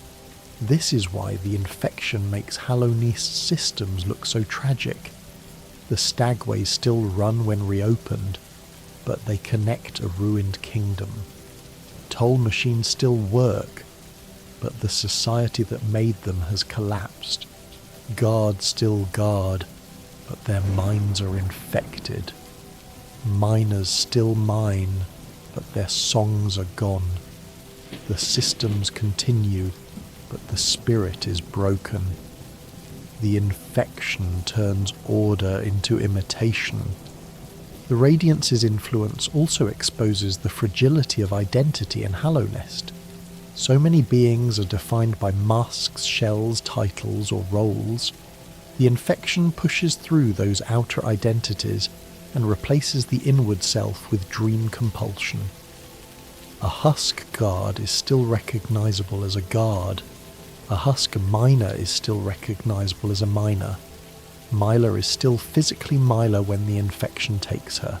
This is why the infection makes Hallownest's systems look so tragic. The stagways still run when reopened, but they connect a ruined kingdom. Toll machines still work, but the society that made them has collapsed. Guards still guard, but their minds are infected. Miners still mine, but their songs are gone. The systems continue, but the spirit is broken. The infection turns order into imitation. The Radiance's influence also exposes the fragility of identity in Hallownest. So many beings are defined by masks, shells, titles, or roles. The infection pushes through those outer identities and replaces the inward self with dream compulsion. A husk guard is still recognizable as a guard. A husk miner is still recognizable as a miner. Myla is still physically Myla when the infection takes her.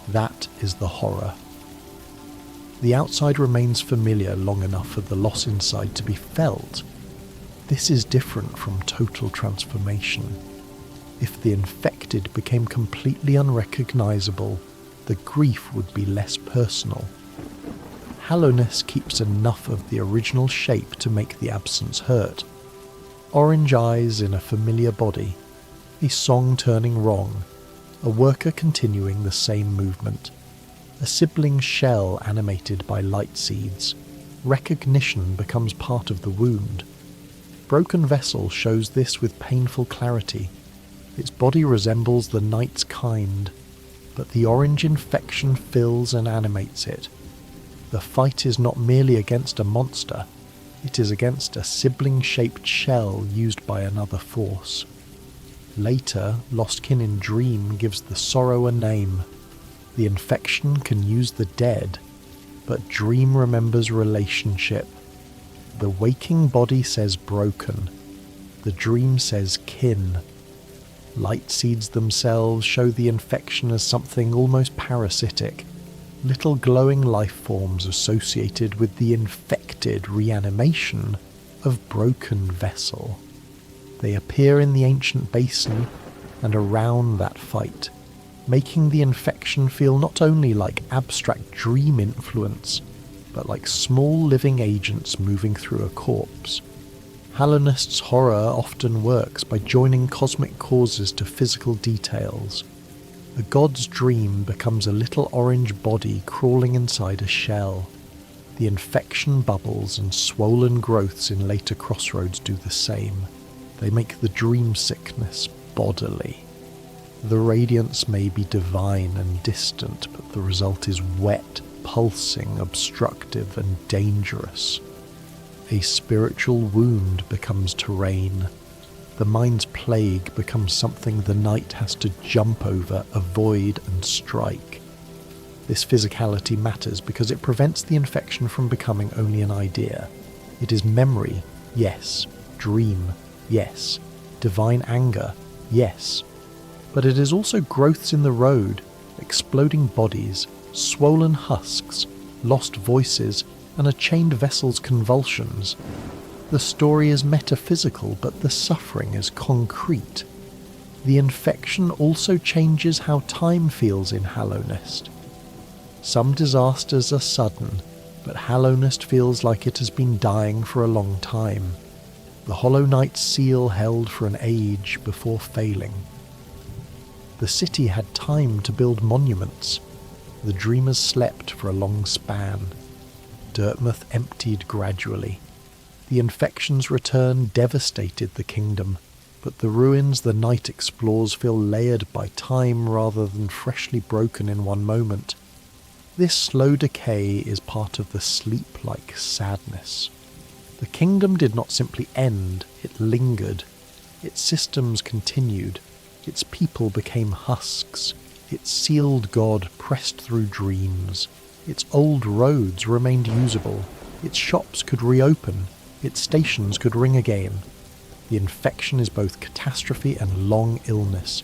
That is the horror. The outside remains familiar long enough for the loss inside to be felt. This is different from total transformation. If the infected became completely unrecognizable, the grief would be less personal. Hallownest keeps enough of the original shape to make the absence hurt. Orange eyes in a familiar body, a song turning wrong, a worker continuing the same movement, a sibling shell animated by light seeds. Recognition becomes part of the wound. Broken Vessel shows this with painful clarity. Its body resembles the night's kind, but the orange infection fills and animates it. The fight is not merely against a monster, it is against a sibling-shaped shell used by another force. Later, Lostkin in Dream gives the sorrow a name. The infection can use the dead, but Dream remembers relationship. The waking body says broken, the dream says kin. Light seeds themselves show the infection as something almost parasitic, little glowing life forms associated with the infected reanimation of Broken Vessel. They appear in the ancient basin and around that fight, making the infection feel not only like abstract dream influence, but like small living agents moving through a corpse. Hallownest's horror often works by joining cosmic causes to physical details. A god's dream becomes a little orange body crawling inside a shell. The infection bubbles and swollen growths in later crossroads do the same. They make the dream sickness bodily. The radiance may be divine and distant, but the result is wet, pulsing, obstructive, and dangerous. A spiritual wound becomes terrain. The mind's plague becomes something the night has to jump over, avoid, and strike. This physicality matters because it prevents the infection from becoming only an idea. It is memory, yes. Dream, yes. Divine anger, yes. But it is also growths in the road, exploding bodies, swollen husks, lost voices, and a chained vessel's convulsions. The story is metaphysical, but the suffering is concrete. The infection also changes how time feels in Hallownest. Some disasters are sudden, but Hallownest feels like it has been dying for a long time. The Hollow Knight's seal held for an age before failing. The city had time to build monuments. The dreamers slept for a long span. Dirtmouth emptied gradually. The infection's return devastated the kingdom, but the ruins the night explores feel layered by time rather than freshly broken in one moment. This slow decay is part of the sleep-like sadness. The kingdom did not simply end, it lingered. Its systems continued. Its people became husks. Its sealed god pressed through dreams. Its old roads remained usable. Its shops could reopen. Its stations could ring again. The infection is both catastrophe and long illness.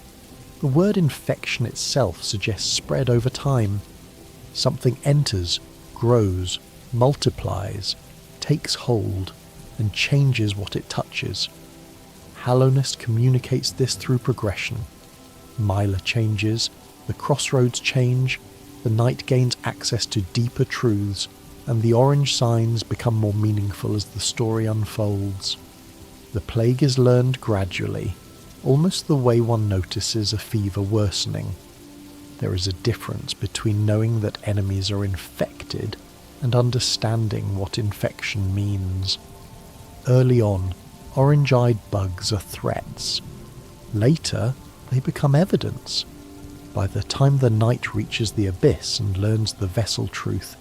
The word infection itself suggests spread over time. Something enters, grows, multiplies, takes hold, and changes what it touches. Hallowness communicates this through progression. Mila changes, the crossroads change, the night gains access to deeper truths, and the orange signs become more meaningful as the story unfolds. The plague is learned gradually, almost the way one notices a fever worsening. There is a difference between knowing that enemies are infected and understanding what infection means. Early on, orange-eyed bugs are threats. Later, they become evidence. By the time the knight reaches the abyss and learns the vessel truth,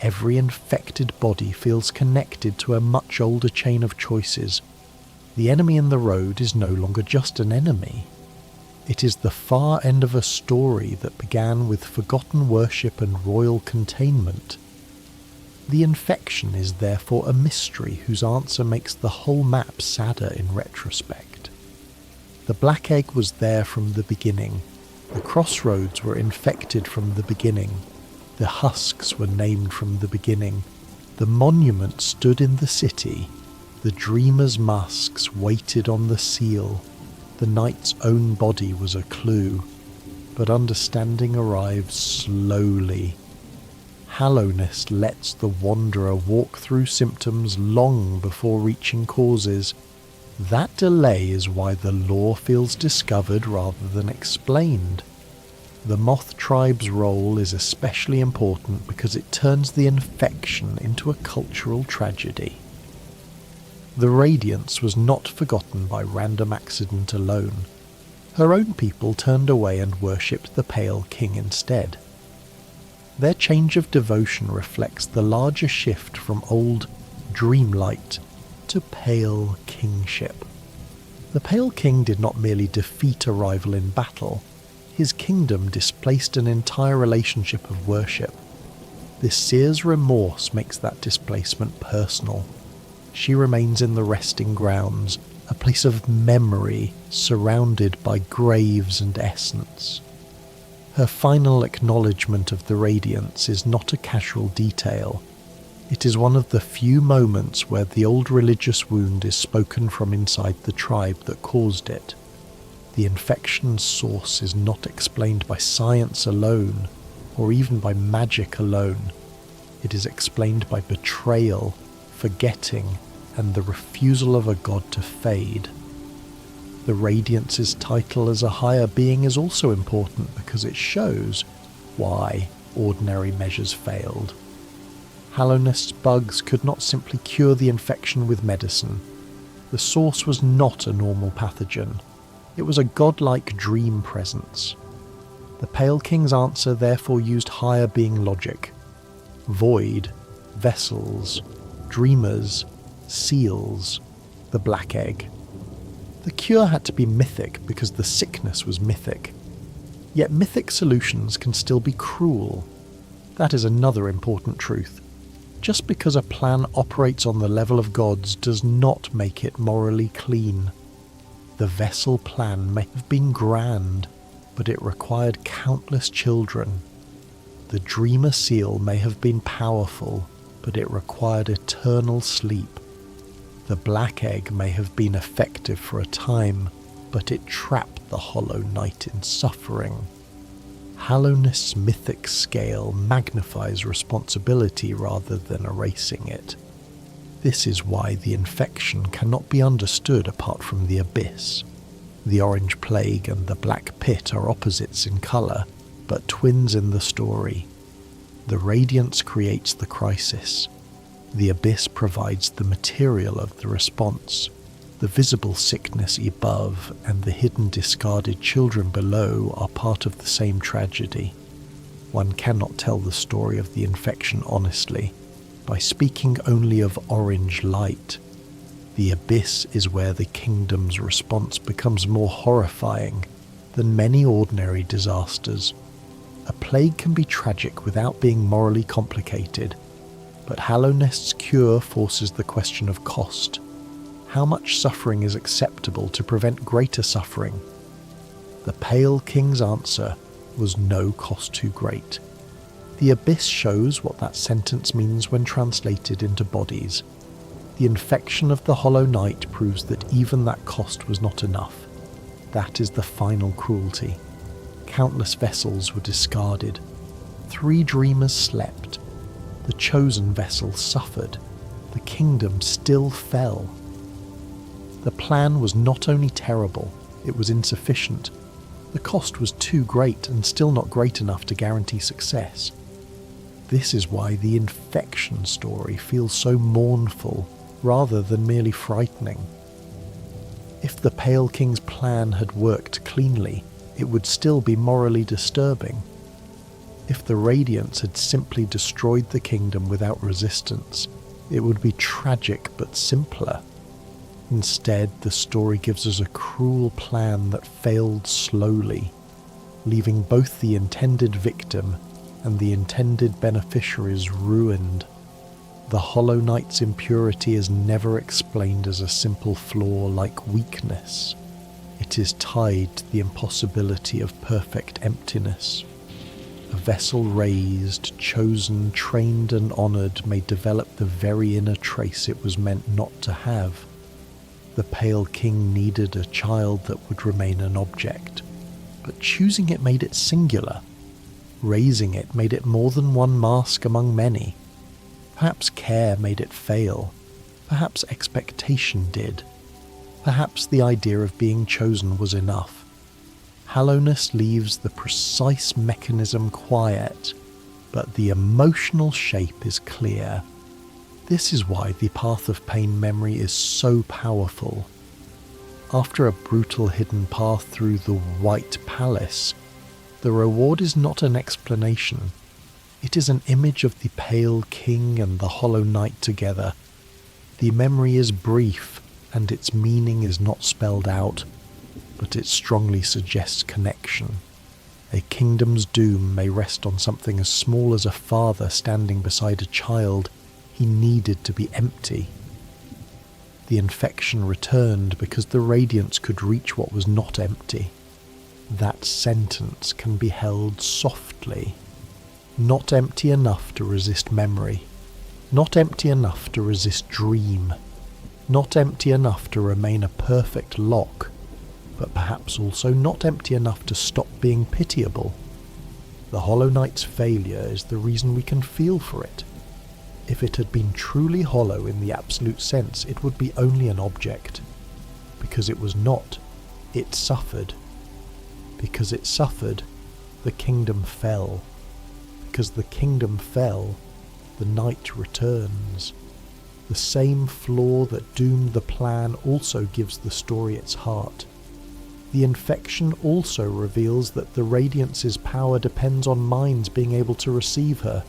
every infected body feels connected to a much older chain of choices. The enemy in the road is no longer just an enemy. It is the far end of a story that began with forgotten worship and royal containment. The infection is therefore a mystery whose answer makes the whole map sadder in retrospect. The black egg was there from the beginning. The crossroads were infected from the beginning. The husks were named from the beginning. The monument stood in the city. The dreamer's masks waited on the seal. The knight's own body was a clue. But understanding arrives slowly. Hallowness lets the wanderer walk through symptoms long before reaching causes. That delay is why the lore feels discovered rather than explained. The moth tribe's role is especially important because it turns the infection into a cultural tragedy. The radiance was not forgotten by random accident alone. Her own people turned away and worshipped the Pale King instead. Their change of devotion reflects the larger shift from old dreamlight to pale kingship. The Pale King did not merely defeat a rival in battle, his kingdom displaced an entire relationship of worship. This seer's remorse makes that displacement personal. She remains in the resting grounds, a place of memory surrounded by graves and essence. Her final acknowledgement of the radiance is not a casual detail. It is one of the few moments where the old religious wound is spoken from inside the tribe that caused it. The infection's source is not explained by science alone, or even by magic alone. It is explained by betrayal, forgetting, and the refusal of a god to fade. The Radiance's title as a higher being is also important because it shows why ordinary measures failed. Hallowness bugs could not simply cure the infection with medicine. The source was not a normal pathogen. It was a godlike dream presence. The Pale King's answer therefore used higher being logic. Void, vessels, dreamers, seals, the black egg. The cure had to be mythic because the sickness was mythic. Yet mythic solutions can still be cruel. That is another important truth. Just because a plan operates on the level of gods does not make it morally clean. The vessel plan may have been grand, but it required countless children. The dreamer seal may have been powerful, but it required eternal sleep. The black egg may have been effective for a time, but it trapped the hollow knight in suffering. Hallowness' mythic scale magnifies responsibility rather than erasing it. This is why the infection cannot be understood apart from the abyss. The orange plague and the black pit are opposites in colour, but twins in the story. The radiance creates the crisis. The abyss provides the material of the response. The visible sickness above and the hidden discarded children below are part of the same tragedy. One cannot tell the story of the infection honestly by speaking only of orange light. The abyss is where the kingdom's response becomes more horrifying than many ordinary disasters. A plague can be tragic without being morally complicated, but Hallownest's cure forces the question of cost. How much suffering is acceptable to prevent greater suffering? The Pale King's answer was no cost too great. The abyss shows what that sentence means when translated into bodies. The infection of the Hollow Night proves that even that cost was not enough. That is the final cruelty. Countless vessels were discarded. 3 dreamers slept. The chosen vessel suffered. The kingdom still fell. The plan was not only terrible, it was insufficient. The cost was too great and still not great enough to guarantee success. This is why the infection story feels so mournful rather than merely frightening. If the Pale King's plan had worked cleanly, it would still be morally disturbing. If the Radiance had simply destroyed the kingdom without resistance, it would be tragic but simpler. Instead, the story gives us a cruel plan that failed slowly, leaving both the intended victim and the intended beneficiaries ruined. The Hollow Knight's impurity is never explained as a simple flaw like weakness. It is tied to the impossibility of perfect emptiness. A vessel raised, chosen, trained and honoured may develop the very inner trace it was meant not to have. The Pale King needed a child that would remain an object, but choosing it made it singular. Raising it made it more than one mask among many. Perhaps care made it fail. Perhaps expectation did. Perhaps the idea of being chosen was enough. Hallowness leaves the precise mechanism quiet, but the emotional shape is clear. This is why the Path of Pain memory is so powerful. After a brutal hidden path through the White Palace, the reward is not an explanation. It is an image of the Pale King and the Hollow Knight together. The memory is brief, and its meaning is not spelled out, but it strongly suggests connection. A kingdom's doom may rest on something as small as a father standing beside a child. He needed to be empty. The infection returned because the radiance could reach what was not empty. That sentence can be held softly. Not empty enough to resist memory. Not empty enough to resist dream. Not empty enough to remain a perfect lock, but perhaps also not empty enough to stop being pitiable. The Hollow Knight's failure is the reason we can feel for it. If it had been truly hollow in the absolute sense, it would be only an object. Because it was not, it suffered. Because it suffered, the kingdom fell. Because the kingdom fell, the night returns. The same flaw that doomed the plan also gives the story its heart. The infection also reveals that the Radiance's power depends on minds being able to receive her.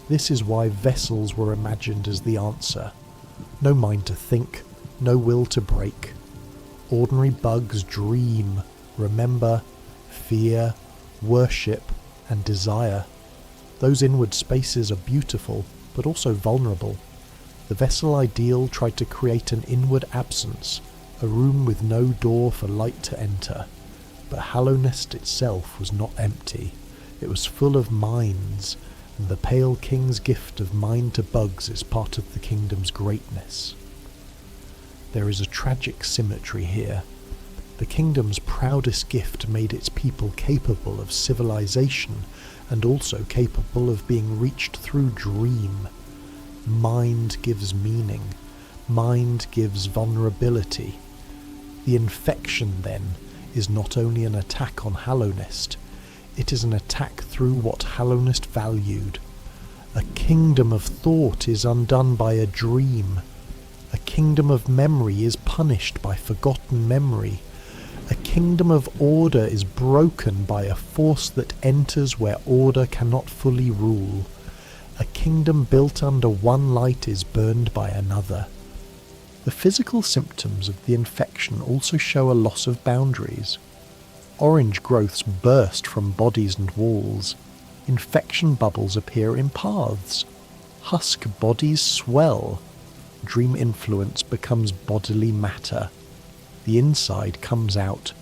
This is why vessels were imagined as the answer. No mind to think, no will to break. Ordinary bugs dream, remember, fear, worship, and desire. Those inward spaces are beautiful, but also vulnerable. The vessel ideal tried to create an inward absence, a room with no door for light to enter. But Hallownest itself was not empty. It was full of minds, and the Pale King's gift of mind to bugs is part of the kingdom's greatness. There is a tragic symmetry here. The kingdom's proudest gift made its people capable of civilization and also capable of being reached through dream. Mind gives meaning. Mind gives vulnerability. The infection, then, is not only an attack on Hallownest, it is an attack through what Hallownest valued. A kingdom of thought is undone by a dream. A kingdom of memory is punished by forgotten memory. A kingdom of order is broken by a force that enters where order cannot fully rule. A kingdom built under one light is burned by another. The physical symptoms of the infection also show a loss of boundaries. Orange growths burst from bodies and walls. Infection bubbles appear in paths. Husk bodies swell. dream influence becomes bodily matter. The inside comes out.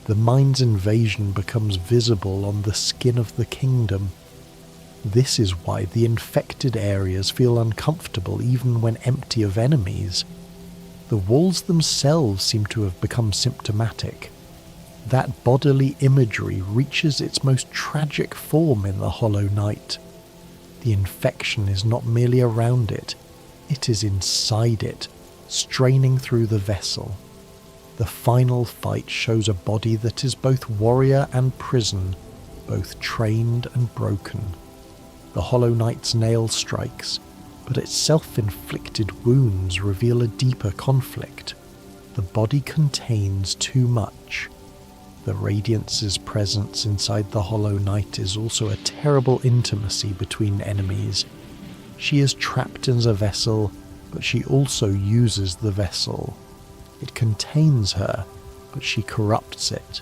The mind's invasion becomes visible on the skin of the kingdom. This is why the infected areas feel uncomfortable even when empty of enemies. The walls themselves seem to have become symptomatic. That bodily imagery reaches its most tragic form in the Hollow Knight. The infection is not merely around it, it is inside it, straining through the vessel. The final fight shows a body that is both warrior and prison, both trained and broken. The Hollow Knight's nail strikes, but its self-inflicted wounds reveal a deeper conflict. The body contains too much. The Radiance's presence inside the Hollow Knight is also a terrible intimacy between enemies. She is trapped in a vessel, but she also uses the vessel. It contains her, but she corrupts it.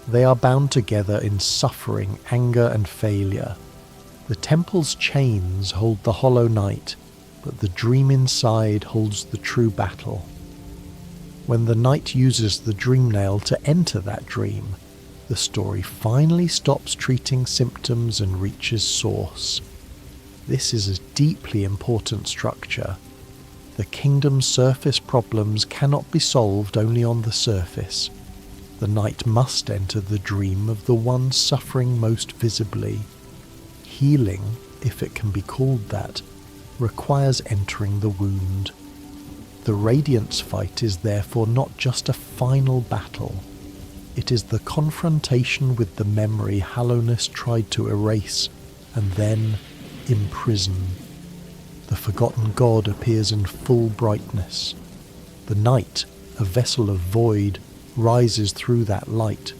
They are bound together in suffering, anger, and failure. The temple's chains hold the Hollow Knight, but the dream inside holds the true battle. When the knight uses the dream nail to enter that dream, the story finally stops treating symptoms and reaches source. This is a deeply important structure. The kingdom's surface problems cannot be solved only on the surface. The knight must enter the dream of the one suffering most visibly. Healing, if it can be called that, requires entering the wound. The Radiance fight is therefore not just a final battle. It is the confrontation with the memory Hallownest tried to erase and then imprison. The forgotten god appears in full brightness. The night, a vessel of void, rises through that light.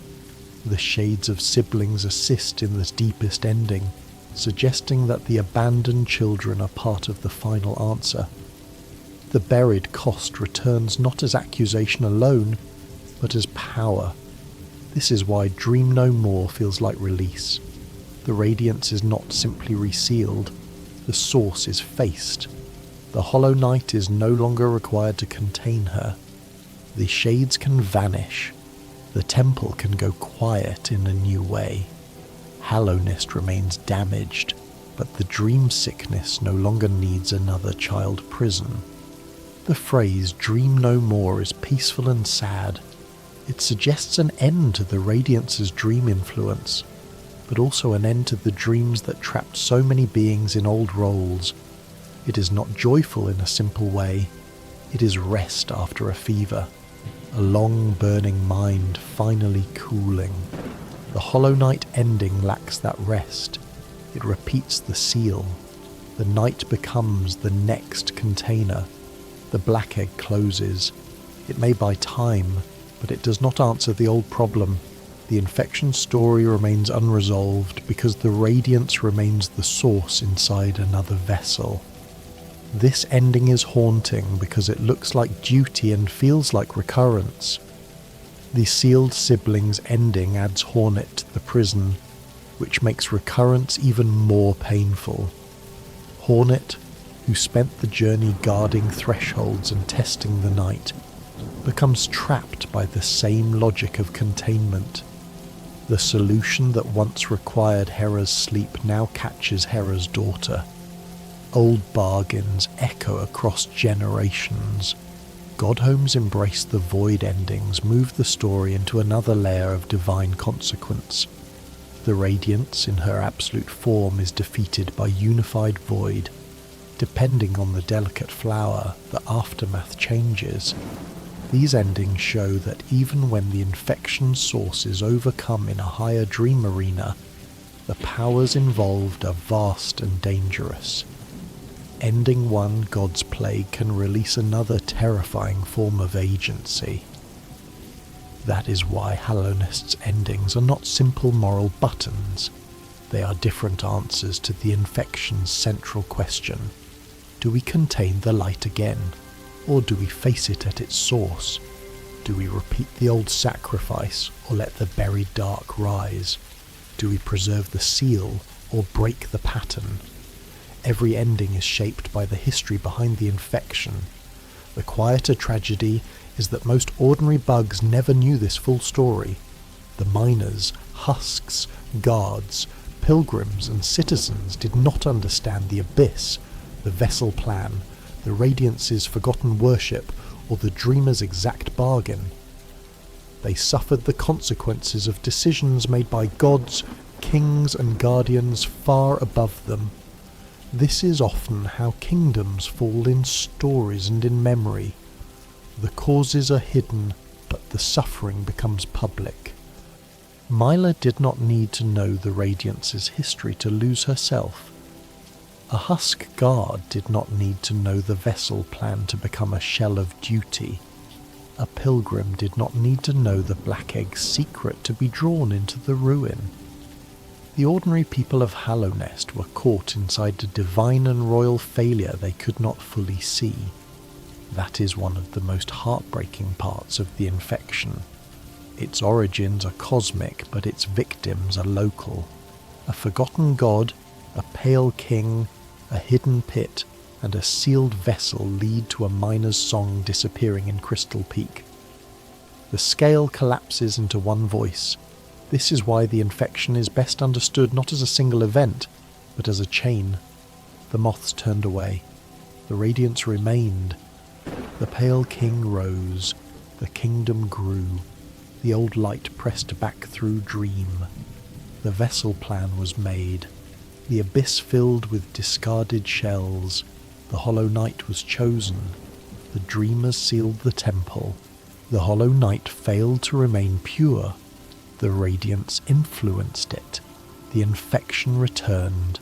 The shades of siblings assist in this deepest ending, suggesting that the abandoned children are part of the final answer. The buried cost returns not as accusation alone, but as power. This is why Dream No More feels like release. The Radiance is not simply resealed, the source is faced. The Hollow Knight is no longer required to contain her. The shades can vanish. The temple can go quiet in a new way. Hallownest remains damaged, but the dream sickness no longer needs another child prison. The phrase "Dream No More" is peaceful and sad. It suggests an end to the Radiance's dream influence, but also an end to the dreams that trapped so many beings in old roles. It is not joyful in a simple way. It is rest after a fever, a long burning mind finally cooling. The Hollow Knight ending lacks that rest. It repeats the seal. The night becomes the next container. The black egg closes. It may buy time, but it does not answer the old problem. The infection story remains unresolved because the Radiance remains the source inside another vessel. This ending is haunting because it looks like duty and feels like recurrence. The sealed siblings ending adds Hornet to the prison, which makes recurrence even more painful. Hornet, who spent the journey guarding thresholds and testing the night, becomes trapped by the same logic of containment. The solution that once required Hera's sleep now catches Hera's daughter. Old bargains echo across generations. Godhome's embrace the void endings move the story into another layer of divine consequence. The Radiance in her absolute form is defeated by unified void. Depending on the delicate flower, the aftermath changes. These endings show that even when the infection source is overcome in a higher dream arena, the powers involved are vast and dangerous. Ending one god's plague can release another terrifying form of agency. That is why Hallownest's endings are not simple moral buttons. They are different answers to the infection's central question. Do we contain the light again, or do we face it at its source? Do we repeat the old sacrifice, or let the buried dark rise? Do we preserve the seal, or break the pattern? Every ending is shaped by the history behind the infection. The quieter tragedy is that most ordinary bugs never knew this full story. The miners, husks, guards, pilgrims and citizens did not understand the abyss, the vessel plan, the Radiance's forgotten worship, or the dreamer's exact bargain. They suffered the consequences of decisions made by gods, kings and guardians far above them. This is often how kingdoms fall in stories and in memory. The causes are hidden, but the suffering becomes public. Myla did not need to know the Radiance's history to lose herself. A husk guard did not need to know the vessel plan to become a shell of duty. A pilgrim did not need to know the Black Egg's secret to be drawn into the ruin. The ordinary people of Hallownest were caught inside a divine and royal failure they could not fully see. That is one of the most heartbreaking parts of the infection. Its origins are cosmic, but its victims are local. A forgotten god, a pale king, a hidden pit, and a sealed vessel lead to a miner's song disappearing in Crystal Peak. The scale collapses into one voice. This is why the infection is best understood not as a single event, but as a chain. The moths turned away. The radiance remained. The pale king rose. The kingdom grew. The old light pressed back through dream. The vessel plan was made. The abyss filled with discarded shells. The hollow night was chosen. The dreamers sealed the temple. The hollow night failed to remain pure. The radiance influenced it. The infection returned.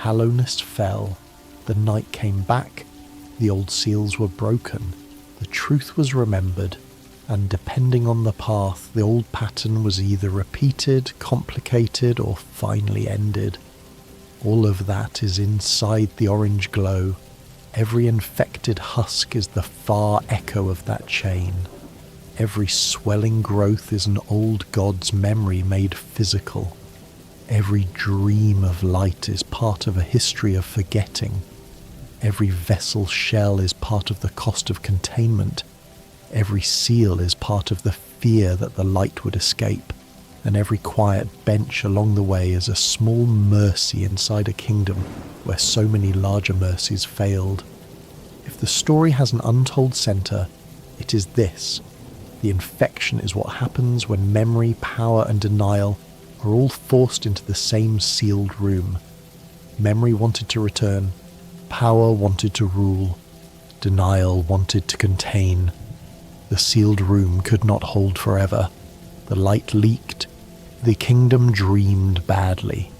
Hallownest fell. The night came back. The old seals were broken. The truth was remembered. And depending on the path, the old pattern was either repeated, complicated, or finally ended. All of that is inside the orange glow. Every infected husk is the far echo of that chain. Every swelling growth is an old god's memory made physical. Every dream of light is part of a history of forgetting. Every vessel shell is part of the cost of containment. Every seal is part of the fear that the light would escape. And every quiet bench along the way is a small mercy inside a kingdom where so many larger mercies failed. If the story has an untold centre, it is this. The infection is what happens when memory, power and denial are all forced into the same sealed room. Memory wanted to return, power wanted to rule, denial wanted to contain. The sealed room could not hold forever. The light leaked. The kingdom dreamed badly,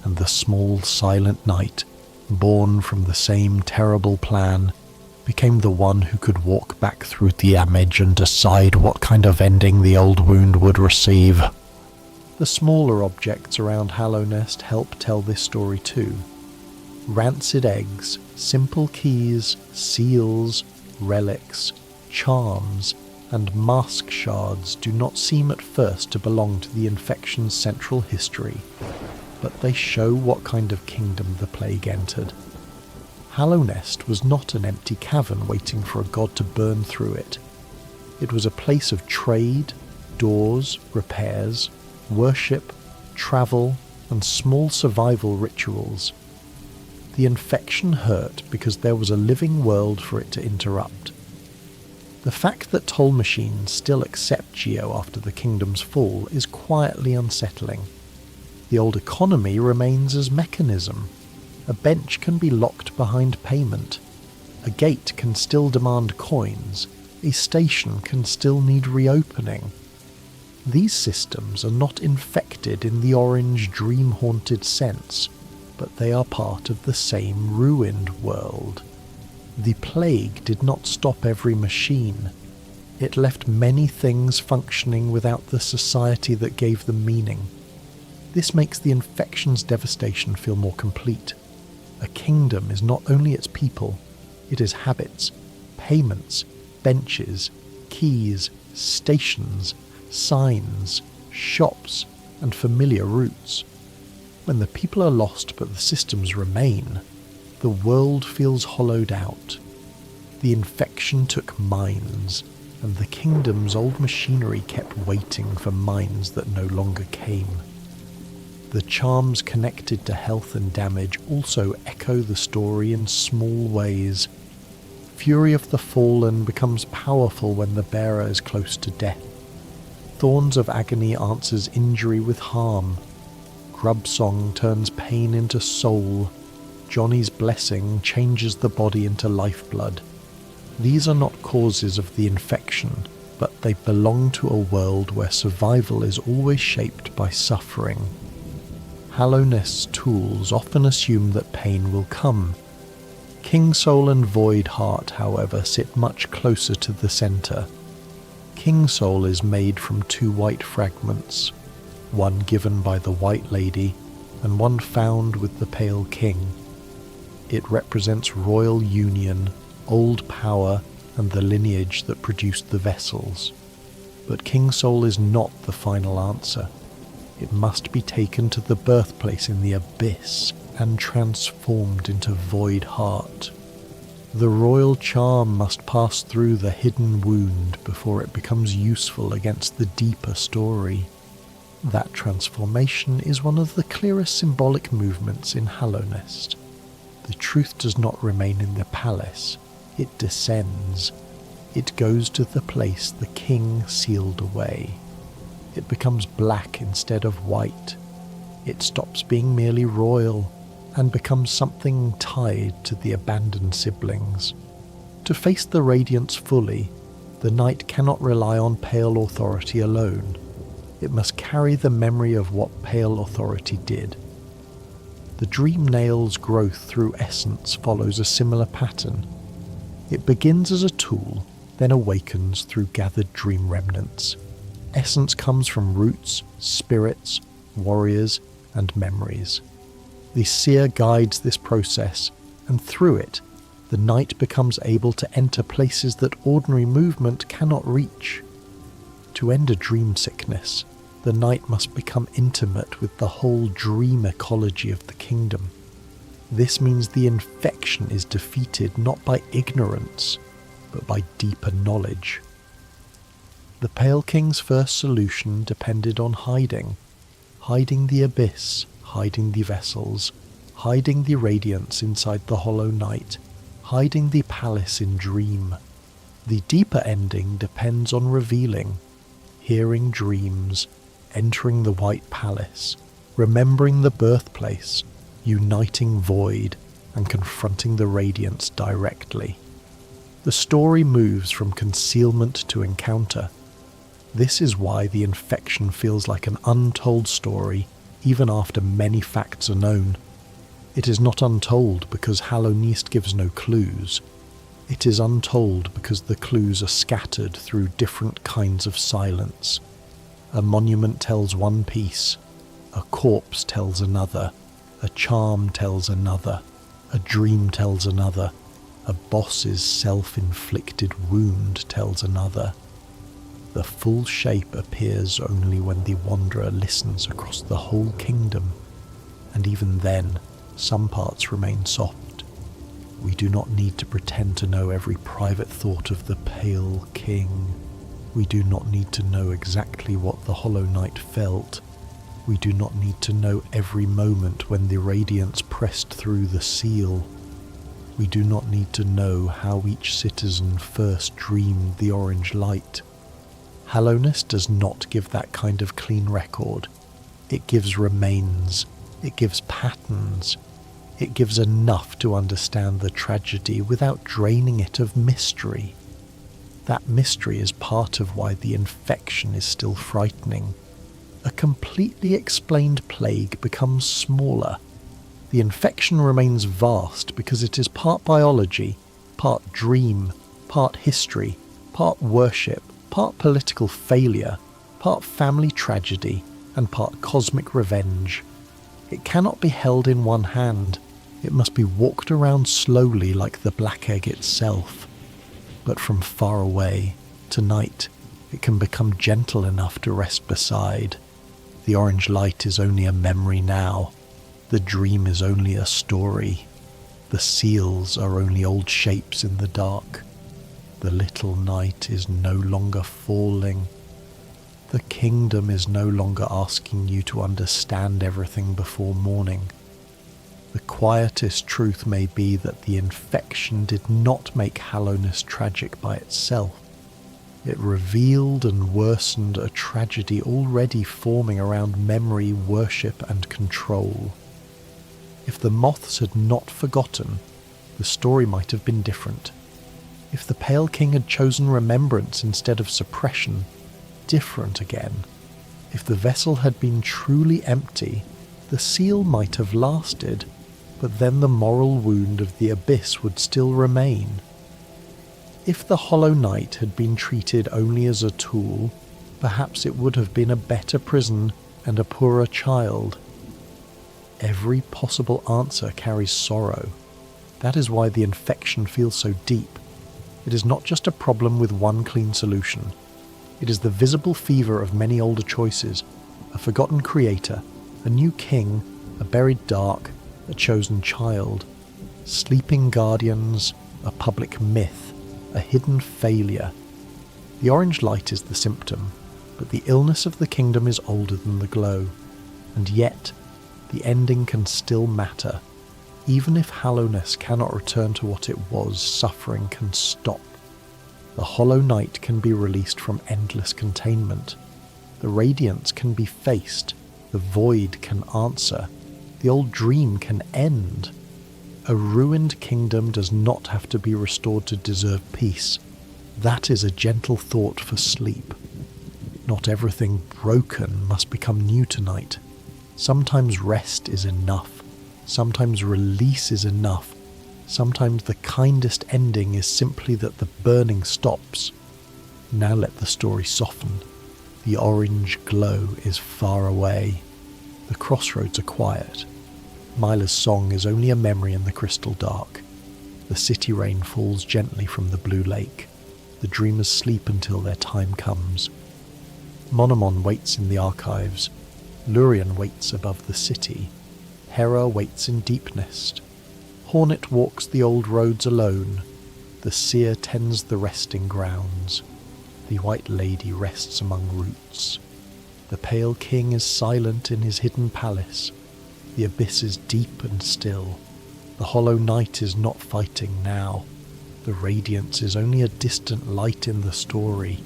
and the small silent night, born from the same terrible plan, became the one who could walk back through the damage and decide what kind of ending the old wound would receive. The smaller objects around Hallownest help tell this story too. Rancid eggs, simple keys, seals, relics, charms, and mask shards do not seem at first to belong to the infection's central history, but they show what kind of kingdom the plague entered. Hallownest was not an empty cavern waiting for a god to burn through it. It was a place of trade, doors, repairs, worship, travel, and small survival rituals. The infection hurt because there was a living world for it to interrupt. The fact that toll machines still accept Geo after the kingdom's fall is quietly unsettling. The old economy remains as mechanism. A bench can be locked behind payment. A gate can still demand coins. A station can still need reopening. These systems are not infected in the orange dream-haunted sense, but they are part of the same ruined world. The plague did not stop every machine. It left many things functioning without the society that gave them meaning. This makes the infection's devastation feel more complete. A kingdom is not only its people, it is habits, payments, benches, keys, stations, signs, shops, and familiar routes. When the people are lost but the systems remain, The world feels hollowed out. The infection took minds, and the kingdom's old machinery kept waiting for minds that no longer came. The charms connected to health and damage also echo the story in small ways. Fury of the Fallen becomes powerful when the bearer is close to death. Thorns of Agony answers injury with harm. Grub Song turns pain into soul. Johnny's Blessing changes the body into lifeblood. These are not causes of the infection, but they belong to a world where survival is always shaped by suffering. Hallownest's tools often assume that pain will come. King Soul and Void Heart, however, sit much closer to the centre. King Soul is made from 2 white fragments, one given by the White Lady and one found with the Pale King. It represents royal union, old power, and the lineage that produced the vessels. But King Soul is not the final answer. It must be taken to the birthplace in the abyss and transformed into Void Heart. The royal charm must pass through the hidden wound before it becomes useful against the deeper story. That transformation is one of the clearest symbolic movements in Hallownest. The truth does not remain in the palace, it descends. It goes to the place the king sealed away. It becomes black instead of white. It stops being merely royal and becomes something tied to the abandoned siblings. To face the Radiance fully, the knight cannot rely on Pale authority alone. It must carry the memory of what Pale authority did. The Dream Nail's growth through essence follows a similar pattern. It begins as a tool, then awakens through gathered dream remnants. Essence comes from roots, spirits, warriors, and memories. The seer guides this process, and through it, the knight becomes able to enter places that ordinary movement cannot reach. To end a dream sickness, the knight must become intimate with the whole dream ecology of the kingdom. This means the infection is defeated not by ignorance, but by deeper knowledge. The Pale King's first solution depended on hiding the abyss, hiding the vessels, hiding the radiance inside the hollow night, hiding the palace in dream. The deeper ending depends on revealing, hearing dreams, entering the White Palace, remembering the birthplace, uniting Void, and confronting the Radiance directly. The story moves from concealment to encounter. This is why the infection feels like an untold story, even after many facts are known. It is not untold because Hallownest gives no clues. It is untold because the clues are scattered through different kinds of silence. A monument tells one piece, a corpse tells another, a charm tells another, a dream tells another, a boss's self-inflicted wound tells another. The full shape appears only when the wanderer listens across the whole kingdom, and even then, some parts remain soft. We do not need to pretend to know every private thought of the Pale King. We do not need to know exactly what the Hollow Knight felt. We do not need to know every moment when the radiance pressed through the seal. We do not need to know how each citizen first dreamed the orange light. Hallownest does not give that kind of clean record. It gives remains. It gives patterns. It gives enough to understand the tragedy without draining it of mystery. That mystery is part of why the infection is still frightening. A completely explained plague becomes smaller. The infection remains vast because it is part biology, part dream, part history, part worship, part political failure, part family tragedy, and part cosmic revenge. It cannot be held in one hand. It must be walked around slowly like the black egg itself. But from far away, tonight, it can become gentle enough to rest beside. The orange light is only a memory now. The dream is only a story. The seals are only old shapes in the dark. The little night is no longer falling. The kingdom is no longer asking you to understand everything before morning. The quietest truth may be that the infection did not make Hallowness tragic by itself. It revealed and worsened a tragedy already forming around memory, worship, and control. If the moths had not forgotten, the story might have been different. If the Pale King had chosen remembrance instead of suppression, different again. If the vessel had been truly empty, the seal might have lasted, but then the moral wound of the abyss would still remain. If the Hollow Knight had been treated only as a tool, perhaps it would have been a better prison and a poorer child. Every possible answer carries sorrow. That is why the infection feels so deep. It is not just a problem with one clean solution. It is the visible fever of many older choices, a forgotten creator, a new king, a buried dark, a chosen child, sleeping guardians, a public myth, a hidden failure. The orange light is the symptom, but the illness of the kingdom is older than the glow, and yet the ending can still matter. Even if Hallowness cannot return to what it was, suffering can stop. The Hollow Knight can be released from endless containment. The radiance can be faced. The void can answer. The old dream can end. A ruined kingdom does not have to be restored to deserve peace. That is a gentle thought for sleep. Not everything broken must become new tonight. Sometimes rest is enough. Sometimes release is enough. Sometimes the kindest ending is simply that the burning stops. Now let the story soften. The orange glow is far away. The crossroads are quiet. Mila's song is only a memory in the crystal dark. The city rain falls gently from the blue lake. The dreamers sleep until their time comes. Monomon waits in the archives. Lurian waits above the city. Hera waits in Deepnest. Hornet walks the old roads alone. The seer tends the resting grounds. The white lady rests among roots. The pale king is silent in his hidden palace. The abyss is deep and still. The hollow knight is not fighting now. The radiance is only a distant light in the story.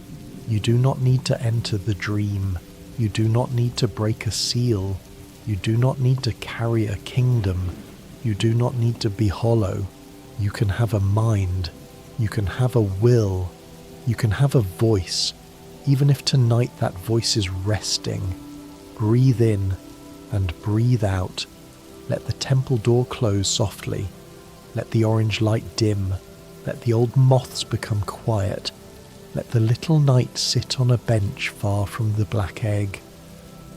You do not need to enter the dream. You do not need to break a seal. You do not need to carry a kingdom. You do not need to be hollow. You can have a mind. You can have a will. You can have a voice. Even if tonight that voice is resting. Breathe in and breathe out. Let the temple door close softly. Let the orange light dim. Let the old moths become quiet. Let the little knight sit on a bench far from the black egg.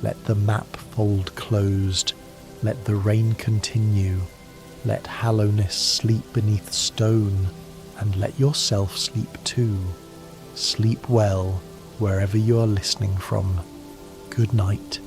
Let the map fold closed. Let the rain continue. Let Hallowness sleep beneath stone, and let yourself sleep too. Sleep well, wherever you are listening from. Good night.